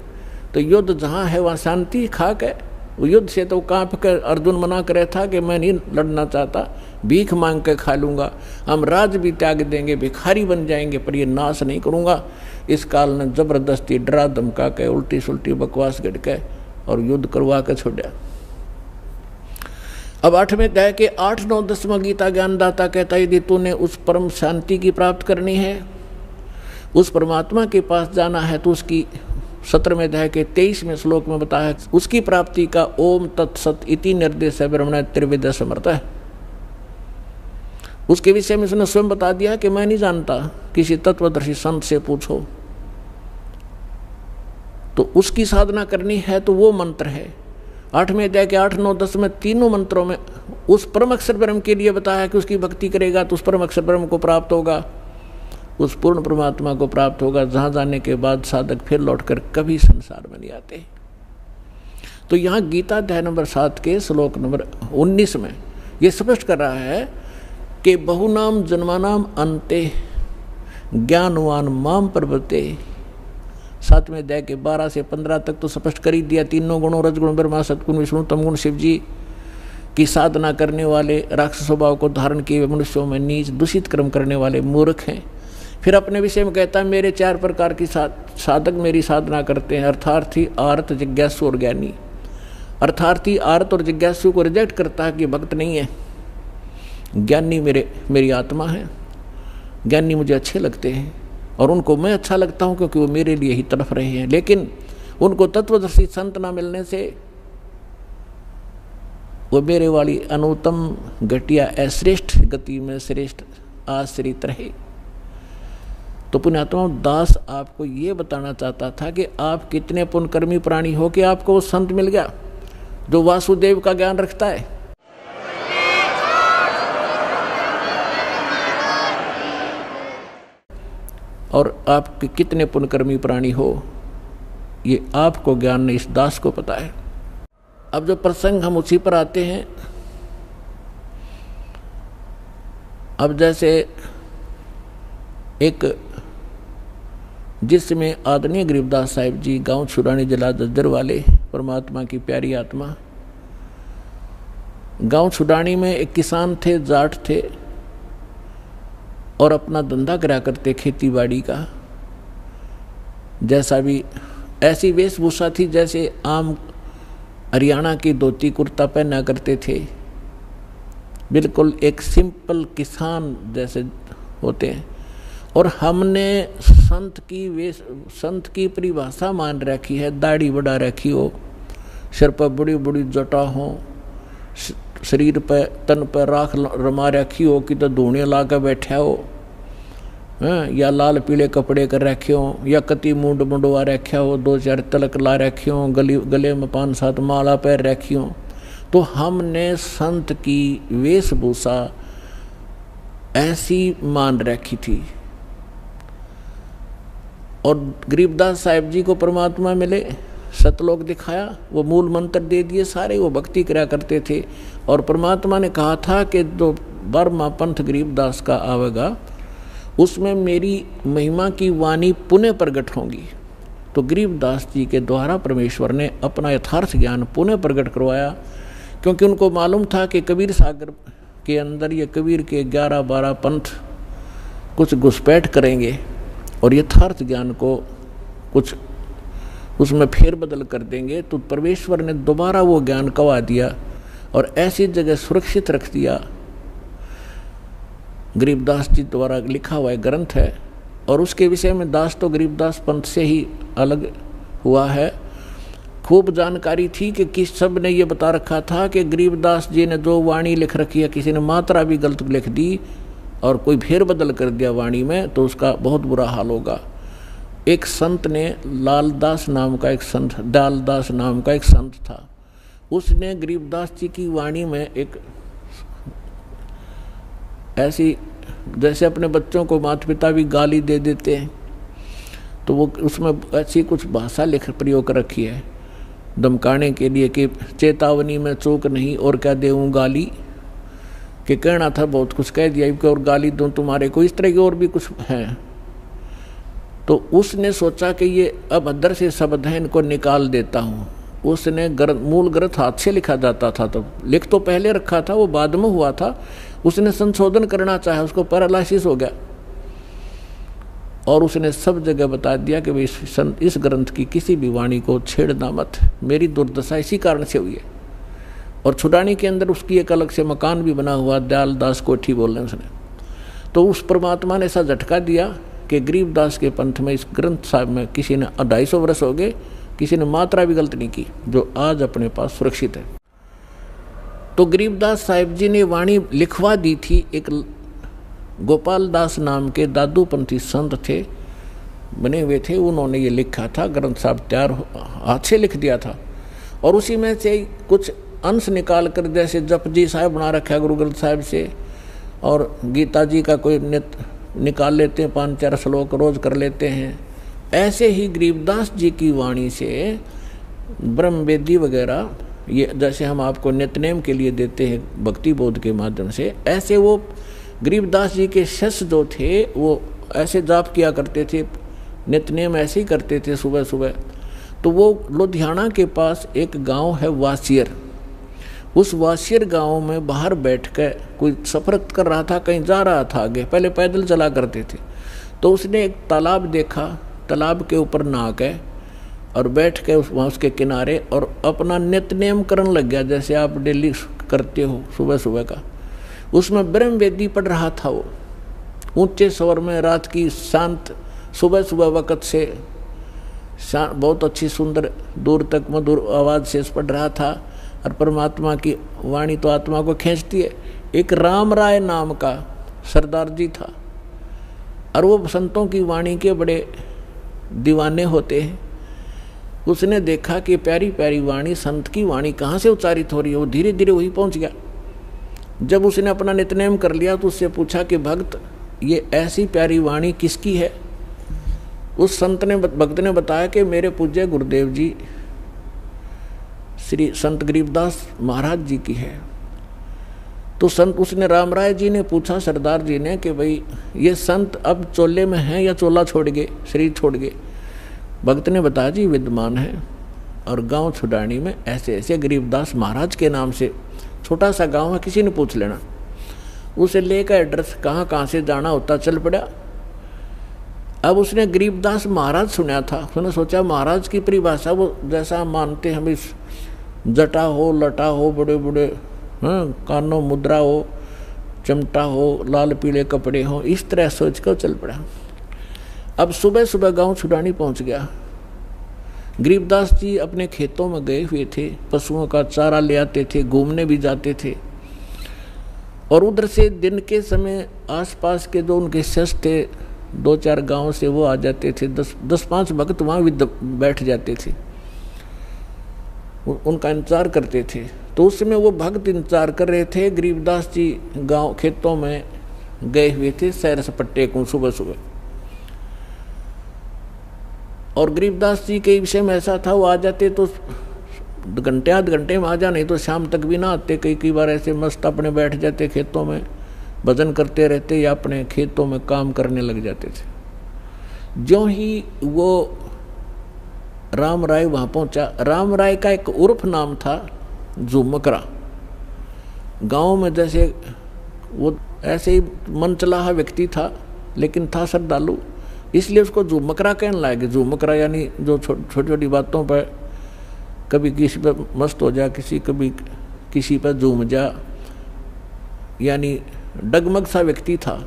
तो युद्ध जहाँ है वहाँ शांति खाक है। वो युद्ध से तो कांप कर अर्जुन मना करे था कि मैं नहीं लड़ना चाहता, भीख मांग के खा लूँगा, हम राज भी त्याग देंगे, भिखारी बन जाएंगे, पर ये नाश नहीं करूँगा। इस काल ने जबरदस्ती डरा धमका के उल्टी सुल्टी बकवास गढ़ के और युद्ध करवा के छोड़ा। अब 8वें अध्याय के 8, 9, 10वां गीता ज्ञानदाता कहता है यदि तूने उस परम शांति की प्राप्त करनी है, उस परमात्मा के पास जाना है, तो उसकी 17वें अध्याय के 23वें श्लोक में बताया है उसकी प्राप्ति का ओम तत्सत इति निर्देश है ब्रह्मण त्रिविद समर्थ है। उसके विषय में उसने स्वयं बता दिया कि मैं नहीं जानता, किसी तत्वदर्शी संत से पूछो। तो उसकी साधना करनी है तो वो मंत्र है। 8वें अध्याय के 8, 9, 10 में तीनों मंत्रों में उस परम अक्षर ब्रह्म के लिए बताया कि उसकी भक्ति करेगा तो उस परम अक्षर ब्रह्म को प्राप्त होगा, उस पूर्ण परमात्मा को प्राप्त होगा, जहाँ जाने के बाद साधक फिर लौटकर कभी संसार में नहीं आते। तो यहाँ गीता अध्याय नंबर 7 के श्लोक नंबर 19 में ये स्पष्ट कर रहा है कि बहुनाम जन्मानाम अंते ज्ञानवान माम प्रवर्ते। 7वें अध्याय के 12 से 15 तक तो स्पष्ट कर ही दिया। तीनों गुणों रजगुण ब्रह्मा सतगुण विष्णु तमगुण शिव जी की साधना करने वाले राक्षस स्वभाव को धारण किए मनुष्यों में नीच दूषित कर्म करने वाले मूर्ख हैं। फिर अपने विषय में कहता है मेरे 4 प्रकार की साधक मेरी साधना करते हैं, अर्थार्थी, आर्त, जिज्ञासु और ज्ञानी। अर्थार्थी, आर्त और जिज्ञासु को रिजेक्ट करता है कि भक्त नहीं है। ज्ञानी मेरी आत्मा है, ज्ञानी मुझे अच्छे लगते हैं और उनको मैं अच्छा लगता हूँ क्योंकि वो मेरे लिए ही तड़फ रहे हैं। लेकिन उनको तत्वदर्शी संत ना मिलने से वो मेरे वाली अनुत्तम घटिया अश्रेष्ठ गति में श्रेष्ठ आश्रित रहे। तो पुण्यात्मा दास आपको ये बताना चाहता था कि आप कितने पुण्यकर्मी प्राणी हो कि आपको वो संत मिल गया जो वासुदेव का ज्ञान रखता है। और आप कितने पुण्यकर्मी प्राणी हो ये आपको ज्ञान नहीं, इस दास को पता है। अब जो प्रसंग हम उसी पर आते हैं। अब जैसे एक जिसमें आदरणीय गरीबदास साहिब जी गांव छुरानी जिला दद्दर वाले परमात्मा की प्यारी आत्मा, गांव छुडानी में एक किसान थे, जाट थे और अपना धंधा करा करते खेती बाड़ी का। जैसा भी ऐसी वेशभूषा थी जैसे आम हरियाणा की धोती कुर्ता पहना करते थे, बिल्कुल एक सिंपल किसान जैसे होते हैं। और हमने संत की परिभाषा मान रखी है, दाढ़ी बढ़ा रखी हो, सिर पर बड़ी बड़ी जटा हो, शरीर पर तन पर राख रमा रखी हो कि तो धूणे ला कर बैठा हो, या लाल पीले कपड़े कर रखे हो, या कति मुंड मुंडवा रखा हो, 2-4 तिलक ला रखे हो, गले में 5-7 माला पैर रखी हो। तो हमने संत की वेशभूषा ऐसी मान रखी थी। और गरीबदास साहिब जी को परमात्मा मिले, सतलोक दिखाया, वो मूल मंत्र दे दिए सारे, वो भक्ति करा करते थे। और परमात्मा ने कहा था कि जो 12वां पंथ गरीबदास का आवेगा उसमें मेरी महिमा की वाणी पुनः प्रकट होंगी। तो गरीबदास जी के द्वारा परमेश्वर ने अपना यथार्थ ज्ञान पुनः प्रकट करवाया, क्योंकि उनको मालूम था कि कबीर सागर के अंदर ये कबीर के 11-12 पंथ कुछ घुसपैठ करेंगे और यथार्थ ज्ञान को कुछ उसमें फेरबदल कर देंगे। तो परमेश्वर ने दोबारा वो ज्ञान कवा दिया और ऐसी जगह सुरक्षित रख दिया गरीबदास जी द्वारा लिखा हुआ एक ग्रंथ है, और उसके विषय में दास तो गरीबदास पंथ से ही अलग हुआ है। खूब जानकारी थी कि किस सब ने ये बता रखा था कि गरीबदास जी ने जो वाणी लिख रखी है, किसी ने मात्रा भी गलत लिख दी और कोई फेर बदल कर दिया वाणी में तो उसका बहुत बुरा हाल होगा। एक संत ने लालदास नाम का एक संत, दालदास नाम का एक संत था, उसने गरीबदास जी की वाणी में एक ऐसी, जैसे अपने बच्चों को माता पिता भी गाली दे देते हैं, तो वो उसमें ऐसी कुछ भाषा लिख प्रयोग कर रखी है धमकाने के लिए कि चेतावनी में चूक नहीं और क्या देऊं गाली, कि कहना था बहुत कुछ कह दिया कि और गाली दूं तुम्हारे को, इस तरह की और भी कुछ है। तो उसने सोचा कि ये अभद्र से शब्द है, इनको निकाल देता हूँ। उसने मूल ग्रंथ हाथ से लिखा जाता था, तो लिख तो पहले रखा था, वो बाद में हुआ था, उसने संशोधन करना चाहा, उसको पैरालिसिस हो गया, और उसने सब जगह बता दिया कि भाई इस ग्रंथ की किसी भी वाणी को छेड़ना मत, मेरी दुर्दशा इसी कारण से हुई है। और छुड़ानी के अंदर उसकी एक अलग से मकान भी बना हुआ, दयालदास कोठी बोल रहे उसने। तो उस परमात्मा ने ऐसा झटका दिया कि गरीबदास के पंथ में इस ग्रंथ साहब में किसी ने 250 वर्ष हो गए, किसी ने मात्रा भी गलत नहीं की, जो आज अपने पास सुरक्षित है। तो गरीबदास साहिब जी ने वाणी लिखवा दी थी, एक गोपाल दास नाम के दादूपंथी संत थे, बने हुए थे, उन्होंने ये लिखा था, ग्रंथ साहब तैयार हाथ से लिख दिया था। और उसी में से कुछ अंश निकाल कर, जैसे जप जी साहब बना रखा है गुरु ग्रंथ साहब से, और गीता जी का कोई निकाल लेते हैं, 5-4 श्लोक रोज कर लेते हैं। ऐसे ही गरीबदास जी की वाणी से ब्रह्मवेदी वगैरह, ये जैसे हम आपको नित्यनेम के लिए देते हैं भक्ति बोध के माध्यम से, ऐसे वो गरीबदास जी के शिष्य जो थे वो ऐसे जाप किया करते थे, नित्यनेम ऐसे ही करते थे सुबह सुबह। तो वो लुधियाना के पास एक गांव है वासियर, उस वासियर गांव में बाहर बैठ कर कोई सफर कर रहा था, कहीं जा रहा था आगे, पहले पैदल चला करते थे। तो उसने एक तालाब देखा, तालाब के ऊपर नहा के और बैठ के वहाँ उसके किनारे और अपना नित्यनेम करने लग गया, जैसे आप डेली करते हो सुबह सुबह का। उसमें ब्रह्मवेदी पढ़ रहा था वो, ऊंचे स्वर में, रात की शांत सुबह सुबह वक़्त से बहुत अच्छी सुंदर दूर तक मधुर आवाज़ से पढ़ रहा था। और परमात्मा की वाणी तो आत्मा को खींचती है। एक राम राय नाम का सरदार जी था, और वो संतों की वाणी के बड़े दीवाने होते हैं। उसने देखा कि प्यारी प्यारी वाणी, संत की वाणी कहाँ से उच्चारित हो रही है, वो धीरे धीरे वही पहुँच गया। जब उसने अपना नित्यनेम कर लिया तो उससे पूछा कि भक्त, ये ऐसी प्यारी वाणी किसकी है? उस भक्त ने बताया कि मेरे पूज्य गुरुदेव जी श्री संत गरीबदास महाराज जी की है। तो संत उसने रामराय जी ने पूछा सरदार जी ने कि भाई ये संत अब चोले में हैं या चोला छोड़ गए, शरीर छोड़ गए? भक्त ने बताया जी विद्यमान है, और गांव छुडानी में ऐसे ऐसे गरीबदास महाराज के नाम से, छोटा सा गांव है, किसी ने पूछ लेना। उसे लेकर एड्रेस कहाँ कहाँ से जाना होता चल पड़ा। अब उसने गरीबदास महाराज सुना था, उसने सोचा महाराज की परिभाषा वो जैसा मानते हम, इस जटा हो, लटा हो, बड़े बड़े कानों मुद्रा हो, चमटा हो, लाल पीले कपड़े हो, इस तरह सोच कर चल पड़ा। अब सुबह सुबह गांव छुडानी पहुंच गया। गरीबदास जी अपने खेतों में गए हुए थे, पशुओं का चारा ले आते थे, घूमने भी जाते थे। और उधर से दिन के समय आसपास के जो उनके शिष्य थे 2-4 गांव से, वो आ जाते थे, 10-5 भक्त वहाँ भी बैठ जाते थे, उनका इंतजार करते थे। तो उस समय वो भक्त इंतजार कर रहे थे। गरीबदास जी गांव खेतों में गए हुए थे सैर सपट्टे को सुबह सुबह। और गरीबदास जी के विषय में ऐसा था, वो आ जाते तो घंटे आध घंटे में आ जा, नहीं तो शाम तक भी ना आते। कई बार ऐसे मस्त अपने बैठ जाते खेतों में, भजन करते रहते या अपने खेतों में काम करने लग जाते थे। जो ही वो राम राय वहाँ पहुँचा, राम राय का एक उर्फ नाम था झुमकरा। गांव में जैसे वो ऐसे ही मनचलाहा व्यक्ति था, लेकिन था श्रद्धालु, इसलिए उसको झुमकरा कहने लगे। झुमकरा यानी जो छोटी छोटी बातों पर कभी किसी पर मस्त हो जा, कभी किसी पर झूम जा, यानी डगमग सा व्यक्ति था,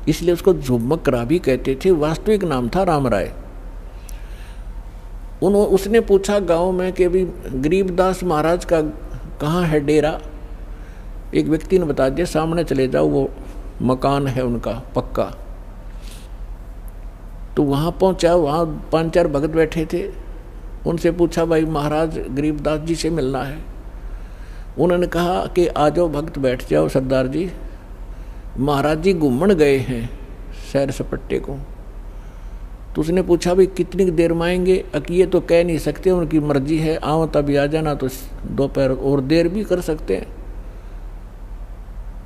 इसलिए उसको झुमकरा भी कहते थे। वास्तविक नाम था राम राय। उसने पूछा गांव में कि भी गरीबदास महाराज का कहाँ है डेरा। एक व्यक्ति ने बता दिया, सामने चले जाओ, वो मकान है उनका पक्का। तो वहाँ पहुँचा, वहाँ 5-4 भगत बैठे थे। उनसे पूछा, भाई महाराज गरीबदास जी से मिलना है। उन्होंने कहा कि आ जाओ भक्त, बैठ जाओ सरदार जी, महाराज जी घूमन गए हैं सैर सपट्टे को। तो उसने पूछा, भाई कितनी देर में आएंगे? ये तो कह नहीं सकते, उनकी मर्जी है, आओ तभी आ जाना, तो दोपहर और देर भी कर सकते हैं।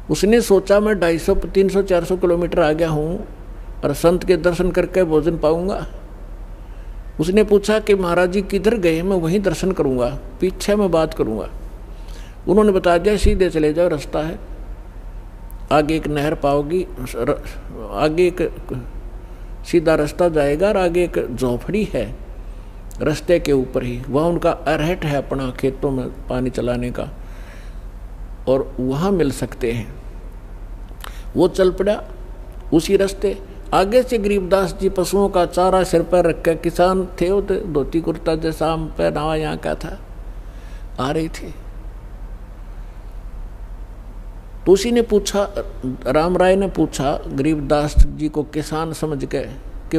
उसने सोचा मैं 250, 300, 400 किलोमीटर आ गया हूँ और संत के दर्शन करके भोजन पाऊंगा। उसने पूछा कि महाराज जी किधर गए? मैं वहीं दर्शन करूंगा, पीछे मैं बात करूंगा। उन्होंने बता दिया, सीधे चले जाओ, रास्ता है, आगे एक नहर पाओगी, आगे एक सीधा रास्ता जाएगा और आगे एक झोपड़ी है रास्ते के ऊपर ही, वहाँ उनका अरहट है अपना खेतों में पानी चलाने का, और वहाँ मिल सकते हैं। वो चल पड़ा उसी रास्ते। आगे से गरीबदास जी पशुओं का चारा सिर पर रख कर, किसान थे वो, तो धोती कुर्ता जैसा पहनावा यहाँ का था, आ रही थी। तो उसी ने पूछा, राम राय ने पूछा गरीबदास जी को किसान समझ के कि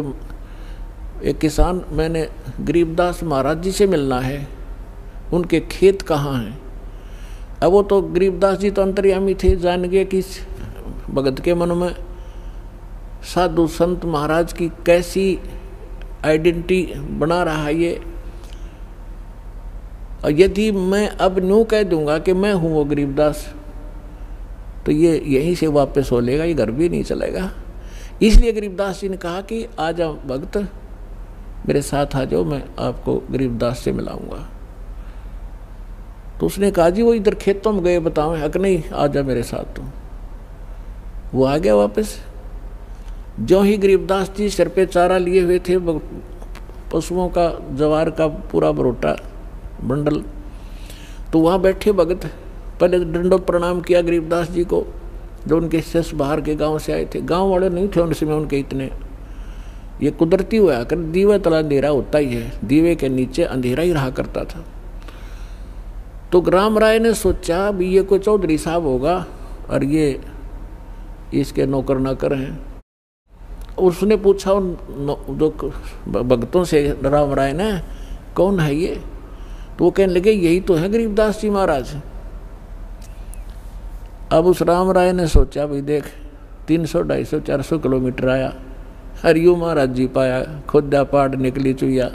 एक किसान, मैंने गरीबदास महाराज जी से मिलना है, उनके खेत कहाँ हैं? अब वो तो गरीबदास जी तो अंतर्यामी थे, जान गए कि भगत के मन में साधु संत महाराज की कैसी आइडेंटिटी बना रहा है ये। और यदि मैं अब न्यू कह दूंगा कि मैं हूँ वो गरीबदास, तो ये यहीं से वापस हो लेगा, ये घर भी नहीं चलेगा। इसलिए गरीबदास जी ने कहा कि आ जाओ भक्त, मेरे साथ आ जाओ, मैं आपको गरीबदास से मिलाऊंगा। तो उसने कहा, जी वो इधर खेतों में गए, बताओ। हक नहीं, आ जा मेरे साथ। तो वो आ गया वापस। जो ही गरीबदास जी सिर पे चारा लिए हुए थे, पशुओं का जवार का पूरा बरोटा बंडल, तो वहाँ बैठे भगत पहले दंडोत प्रणाम किया गरीबदास जी को, जो उनके शिष्य बाहर के गांव से आए थे। गांव वाले नहीं थे उन समय उनके इतने, ये कुदरती हुआ कर, दीवे तला अंधेरा होता ही है, दीवे के नीचे अंधेरा ही रहा करता था। तो राम राय ने सोचा भी ये कोई चौधरी साहब होगा और ये इसके नौकर नाकर हैं। उसने पूछा उन जो भक्तों से राम राय ने, कौन है ये? तो वो कहने लगे, यही तो है गरीबदास जी महाराज। अब उस राम राय ने सोचा, भाई देख 300, 250, 400 किलोमीटर आया, हरियू महाराज जी पाया, खुदा पाड़ निकली चुया।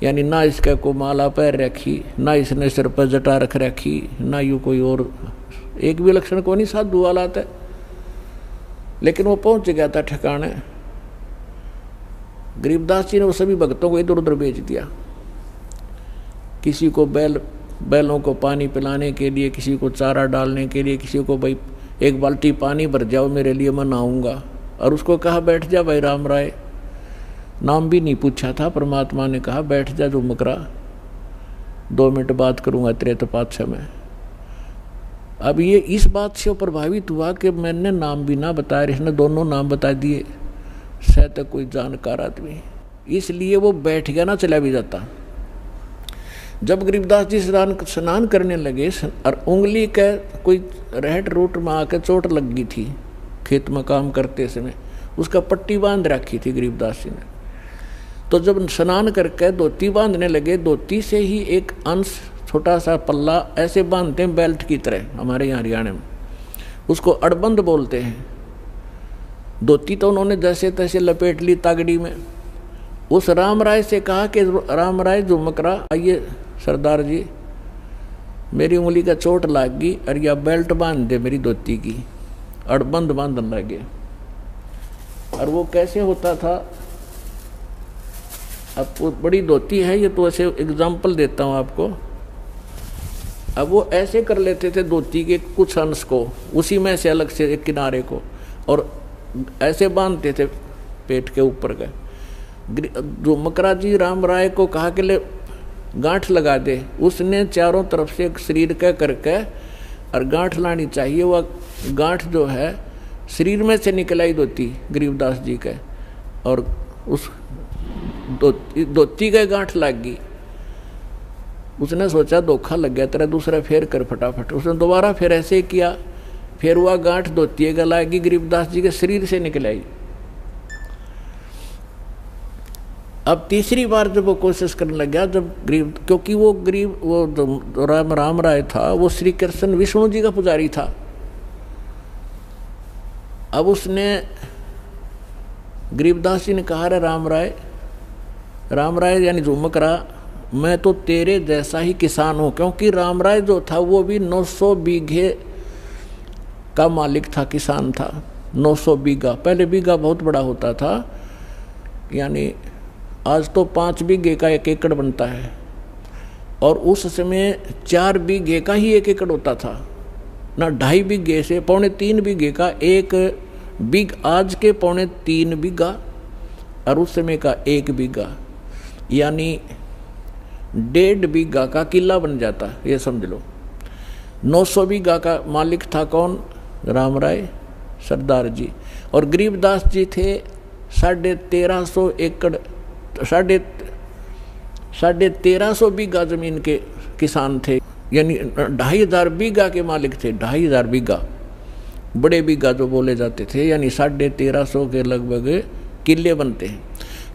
यानी ना इसका को माला पैर रखी, ना इसने सिर पर जटा रख रखी, ना यू कोई और एक भी लक्षण को नहीं साधु वाला था। लेकिन वो पहुंच गया था ठिकाने। गरीबदास जी ने वो सभी भक्तों को इधर उधर भेज दिया, किसी को बैलों को पानी पिलाने के लिए, किसी को चारा डालने के लिए, किसी को भाई 1 बाल्टी पानी भर जाओ मेरे लिए, मैं नहाऊंगा। और उसको कहा बैठ जा भाई राम राय, नाम भी नहीं पूछा था, परमात्मा ने कहा बैठ जा जो मकरा, 2 मिनट बात करूंगा तेरे तो पाछे में। अब ये इस बात से प्रभावित हुआ कि मैंने नाम भी ना बताया, इसने दोनों नाम बता दिए, शायद कोई जानकार आदमी, इसलिए वो बैठ गया, ना चला भी जाता। जब गरीबदास जी स्नान करने लगे और उंगली के कोई रहट रूट में आकर चोट लग गई थी, खेत में काम करते समय उसका पट्टी बांध रखी थी गरीबदास जी ने। तो जब स्नान करके धोती बांधने लगे, धोती से ही एक अंश छोटा सा पल्ला ऐसे बांधते हैं बेल्ट की तरह, हमारे यहाँ हरियाणा में उसको अड़बंद बोलते हैं। धोती तो उन्होंने जैसे तैसे लपेट ली तागड़ी में। उस राम राय से कहा कि राम राय जो मकरा, आइए सरदार जी, मेरी उंगली का चोट लग गई और यह बेल्ट बांध दे मेरी धोती की। अड़बंद बांधने लगे। और वो कैसे होता था, अब वो बड़ी धोती है ये, तो ऐसे एग्जाम्पल देता हूँ आपको। अब वो ऐसे कर लेते थे धोती के कुछ अंश को, उसी में से अलग से एक किनारे को, और ऐसे बांधते थे पेट के ऊपर का। जो मकरा जी राम राय को कहा कि ले गांठ लगा दे, उसने चारों तरफ से शरीर का करके और गांठ लानी चाहिए। वह गांठ जो है शरीर में से निकल आई धोती गरीबदास जी के, और उस धोती के गांठ लग गई। उसने सोचा धोखा लग गया तेरा, दूसरा फेर कर फटाफट। उसने दोबारा फिर ऐसे किया, फिर वह गांठ धोती के लागी गरीबदास जी के शरीर से निकल आई। अब तीसरी बार जब वो कोशिश करने लग गया, जब क्योंकि वो राम राय था, वो श्री कृष्ण विष्णु जी का पुजारी था। अब उसने गरीबदास जी ने कहा, रे राम राय यानी झुमकरा, मैं तो तेरे जैसा ही किसान हूँ। क्योंकि राम राय जो था वो भी 900 बीघे का मालिक था, किसान था। 900 बीघा, पहले बीघा बहुत बड़ा होता था, यानी आज तो 5 बीघे का 1 एकड़ बनता है, और उस समय 4 बीघे का ही 1 एकड़ होता था ना। 2.5 बीघे से 3.25 बीघे का 1 बीघा, आज के 3.25 बीघा और उस समय का 1 बीघा, यानी 1.5 बीघा का किला बन जाता, ये समझ लो। 900 बीघा का मालिक था कौन? राम राय सरदार जी। और गरीबदास जी थे 1350 एकड़, 1350 बीघा जमीन के किसान थे, यानी 2500 बीघा के मालिक थे। 2500 बीघा, बड़े बीघा जो बोले जाते थे, यानी 1350 के लगभग किले बनते हैं।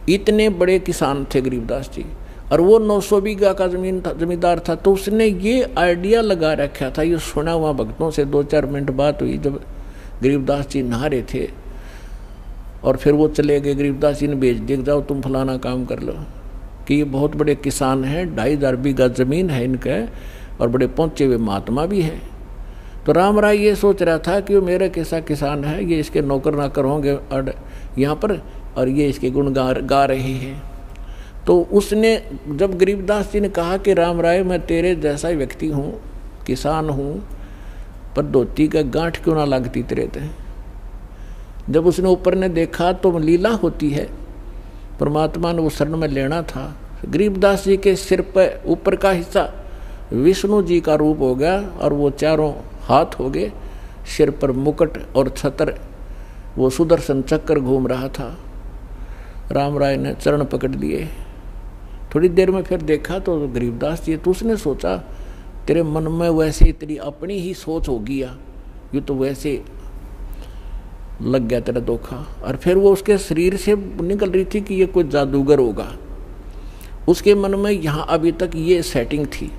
इतने बड़े किसान थे गरीबदास जी, और वो 900 बीघा का जमींदार था। तो उसने ये आइडिया लगा रखा था, ये सुना हुआ भक्तों से। 2-4 मिनट बात हुई जब गरीबदास जी नहा रहे थे, और फिर वो चले गए। गरीबदास जी ने भेज दिया, जाओ तुम फलाना काम कर लो, कि ये बहुत बड़े किसान हैं, 2500 बीघा जमीन है इनका, और बड़े पहुँचे हुए महात्मा भी हैं। तो राम राय ये सोच रहा था कि वो मेरा कैसा किसान है, ये इसके नौकर नाकर होंगे और यहाँ पर, और ये इसके गुण गा रहे हैं। तो उसने जब गरीबदास जी ने कहा कि राम राय मैं तेरे जैसा ही व्यक्ति हूँ, किसान हूँ, पर धोती का गांठ क्यों ना लगती तेरे ते। जब उसने ऊपर ने देखा तो लीला होती है, परमात्मा ने वो शरण में लेना था। गरीबदास जी के सिर पर ऊपर का हिस्सा विष्णु जी का रूप हो गया, और वो चारों हाथ हो गए, सिर पर मुकुट और छत्र, वो सुदर्शन चक्र घूम रहा था। राम राय ने चरण पकड़ लिए। थोड़ी देर में फिर देखा तो गरीबदास जी, तो उसने सोचा तेरे मन में वैसे तेरी अपनी ही सोच होगी, या ये तो वैसे लग गया तेरा धोखा। और फिर वो उसके शरीर से निकल रही थी कि ये कोई जादूगर होगा। उसके मन में यहाँ अभी तक ये सेटिंग थी।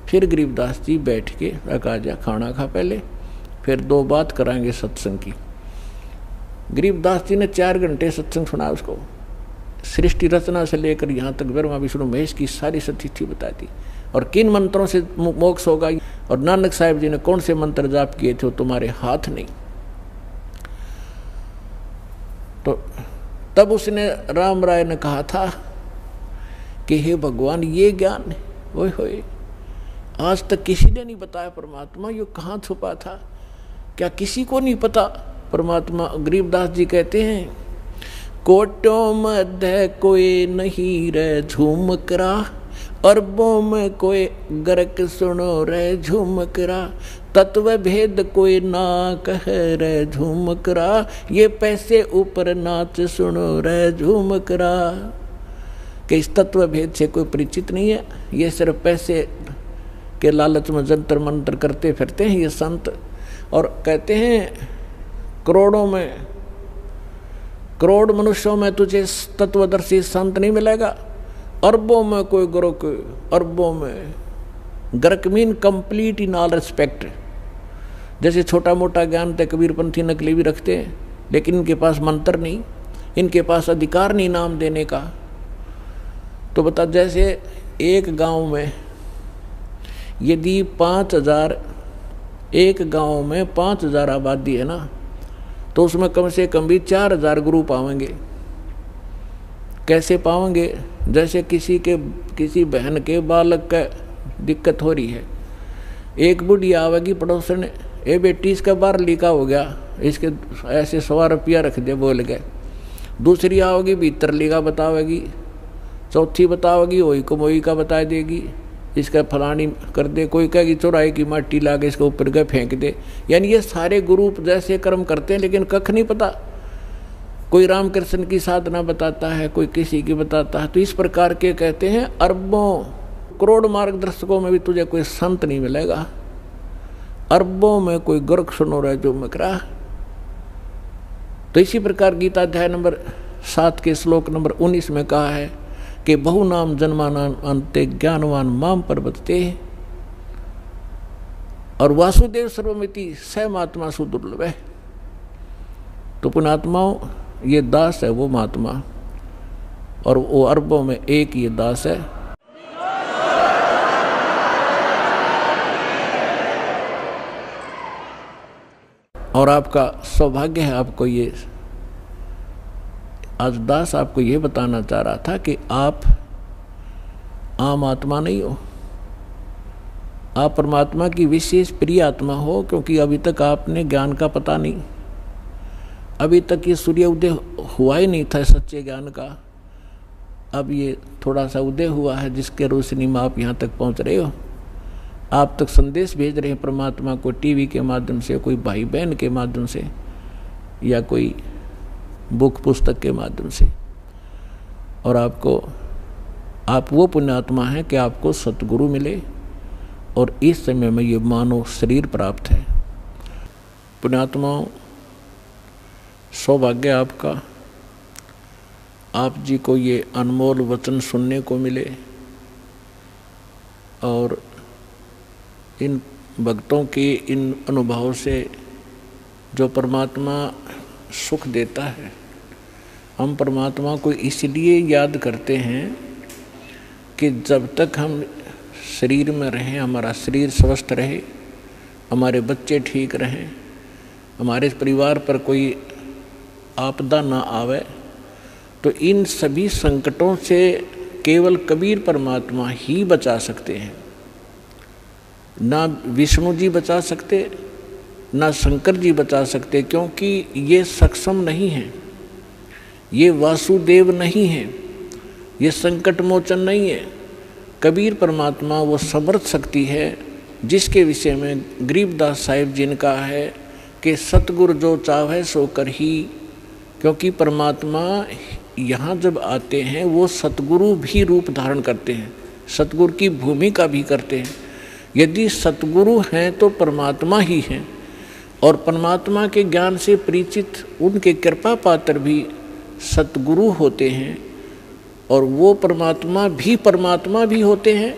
फिर गरीबदास जी बैठ के कहा, जा खाना खा पहले, फिर 2 बात कराएंगे सत्संग की। गरीबदास जी ने 4 घंटे सत्संग सुना उसको। सृष्टि रचना से लेकर यहाँ तक ब्रह्मा विष्णु महेश की सारी सतिथि बता दी, और किन मंत्रों से मोक्ष होगा, और नानक साहिब जी ने कौन से मंत्र जाप किए थे, वो तुम्हारे हाथ नहीं। तो तब उसने राम राय ने कहा था कि हे भगवान, ये ज्ञान ओए होए आज तक किसी ने नहीं बताया परमात्मा, ये कहाँ छुपा था, क्या किसी को नहीं पता परमात्मा? गरीबदास जी कहते हैं, कोटों मध्य कोई नहीं रे झूमकरा, अरबों में कोई गर्क सुनो रे झूमकरा, तत्व भेद कोई ना कह रे झूमकरा, ये पैसे ऊपर नाच सुनो रे झूमकरा। कि इस तत्व भेद से कोई परिचित नहीं है, ये सिर्फ पैसे के लालच में जंतर मंतर करते फिरते हैं ये संत। और कहते हैं करोड़ मनुष्यों में तुझे तत्वदर्शी संत नहीं मिलेगा, अरबों में कोई गुरुक, अरबों में गर्क mean complete in all respect. जैसे छोटा मोटा ज्ञान तक कबीरपंथी नकली भी रखते हैं, लेकिन इनके पास मंत्र नहीं, इनके पास अधिकार नहीं नाम देने का। तो बता, जैसे एक गांव में यदि 5000, एक गांव में 5000 आबादी है ना, तो उसमें कम से कम भी 4000 गुरु पावेंगे। कैसे पावेंगे? जैसे किसी बहन के बालक का दिक्कत हो रही है, एक बुढ़िया आवेगी पड़ोसन, ए बेटी इसका 12 लीका हो गया, इसके ऐसे 100 रुपया रख दे, बोल गए। दूसरी आओगी 72 लीका बतावेगी, चौथी बतावेगी वही कमोई का बता देगी, इसका फलानी कर दे, कोई कहे कि चौराहे की माटी ला के इसके ऊपर गए फेंक दे। यानी ये सारे गुरु जैसे कर्म करते हैं, लेकिन कख नहीं पता। कोई रामकृष्ण की साधना बताता है, कोई किसी की बताता है। तो इस प्रकार के कहते हैं अरबों करोड़ मार्गदर्शकों में भी तुझे कोई संत नहीं मिलेगा, अरबों में कोई गर्ग सुनो रहे जो मकरा। तो इसी प्रकार गीता अध्याय नंबर 7 के श्लोक नंबर 19 में कहा है कि बहु नाम जन्मानान अंते ज्ञानवान माम प्रपद्यते, और वासुदेव सर्वमिति स महात्मा सुदुर्लभ है। तो पुण्यात्माओं, ये दास है वो महात्मा, और वो अरबों में एक ये दास है। और आपका सौभाग्य है, आपको ये आज दास आपको ये बताना चाह रहा था कि आप आम आत्मा नहीं हो, आप परमात्मा की विशेष प्रिय आत्मा हो। क्योंकि अभी तक आपने ज्ञान का पता नहीं, अभी तक ये सूर्य उदय हुआ ही नहीं था सच्चे ज्ञान का। अब ये थोड़ा सा उदय हुआ है, जिसके रोशनी में आप यहाँ तक पहुँच रहे हो। आप तक संदेश भेज रहे हैं परमात्मा को टीवी के माध्यम से, कोई भाई बहन के माध्यम से, या कोई बुक पुस्तक के माध्यम से। और आप वो पुण्यात्मा हैं कि आपको सतगुरु मिले, और इस समय में ये मानव शरीर प्राप्त है। पुण्यात्माओं, सौभाग्य आपका, आप जी को ये अनमोल वचन सुनने को मिले, और इन भक्तों के इन अनुभवों से जो परमात्मा सुख देता है, हम परमात्मा को इसलिए याद करते हैं कि जब तक हम शरीर में रहें, हमारा शरीर स्वस्थ रहे, हमारे बच्चे ठीक रहें, हमारे परिवार पर कोई आपदा ना आवे, तो इन सभी संकटों से केवल कबीर परमात्मा ही बचा सकते हैं। ना विष्णु जी बचा सकते, ना शंकर जी बचा सकते, क्योंकि ये सक्षम नहीं हैं, ये वासुदेव नहीं हैं, ये संकट मोचन नहीं है। कबीर परमात्मा वो समर्थ शक्ति है, जिसके विषय में गरीबदास साहिब जी ने कहा है कि सतगुरु जो चाहे सो कर ही। क्योंकि परमात्मा यहाँ जब आते हैं वो सतगुरु भी रूप धारण करते हैं, सतगुरु की भूमिका भी करते हैं। यदि सतगुरु हैं तो परमात्मा ही हैं, और परमात्मा के ज्ञान से परिचित उनके कृपा पात्र भी सतगुरु होते हैं, और वो परमात्मा भी होते हैं।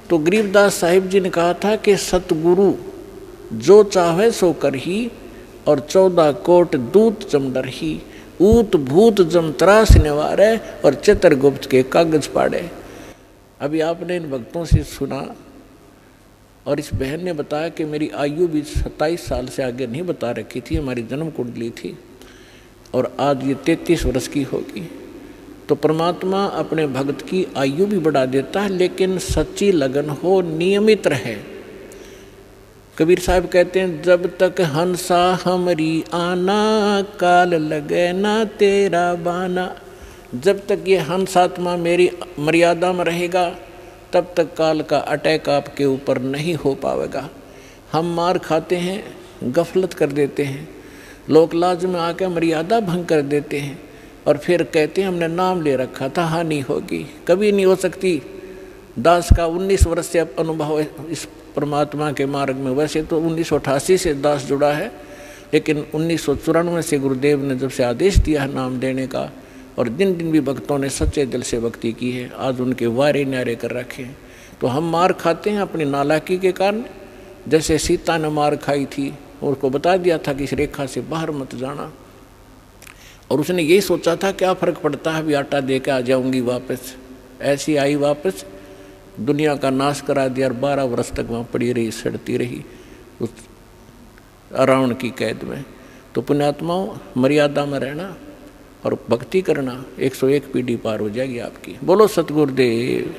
तो गरीबदास साहिब जी ने कहा था कि सतगुरु जो चाहे सो कर ही, और 14 कोट दूत जमडर ही, ऊत भूत जम त्रास निवारे, और चित्रगुप्त के कागज पाड़े। अभी आपने इन भक्तों से सुना, और इस बहन ने बताया कि मेरी आयु भी 27 साल से आगे नहीं बता रखी थी, हमारी जन्म कुंडली थी, और आज ये 33 वर्ष की होगी। तो परमात्मा अपने भक्त की आयु भी बढ़ा देता है, लेकिन सच्ची लगन हो, नियमित रहे। कबीर साहब कहते हैं, जब तक हंसा हमरी आना, काल लगे ना तेरा बाना। जब तक ये हंस आत्मा मेरी मर्यादा में रहेगा, तब तक काल का अटैक आपके ऊपर नहीं हो पाएगा। हम मार खाते हैं, गफलत कर देते हैं, लोकलाज में आकर मर्यादा भंग कर देते हैं, और फिर कहते हैं हमने नाम ले रखा था, हानि होगी। कभी नहीं हो सकती। दास का 19 वर्ष से अनुभव है इस परमात्मा के मार्ग में। वैसे तो 1988 से दास जुड़ा है, लेकिन 1994 से गुरुदेव ने जब से आदेश दिया है नाम देने का, और दिन दिन भी भक्तों ने सच्चे दिल से भक्ति की है, आज उनके वारे न्यारे कर रखे हैं। तो हम मार खाते हैं अपनी नालायकी के कारण। जैसे सीता ने मार खाई थी, उसको बता दिया था कि इस रेखा से बाहर मत जाना, और उसने यही सोचा था क्या फ़र्क पड़ता है, अभी आटा दे के आ जाऊँगी वापस। ऐसी आई वापस, दुनिया का नाश करा दिया, और 12 वर्ष तक वहाँ पड़ी रही, सड़ती रही उस रावण की कैद में। तो पुण्यात्माओं, मर्यादा में रहना और भक्ति करना, 101 पीढ़ी पार हो जाएगी आपकी। बोलो सतगुरुदेव।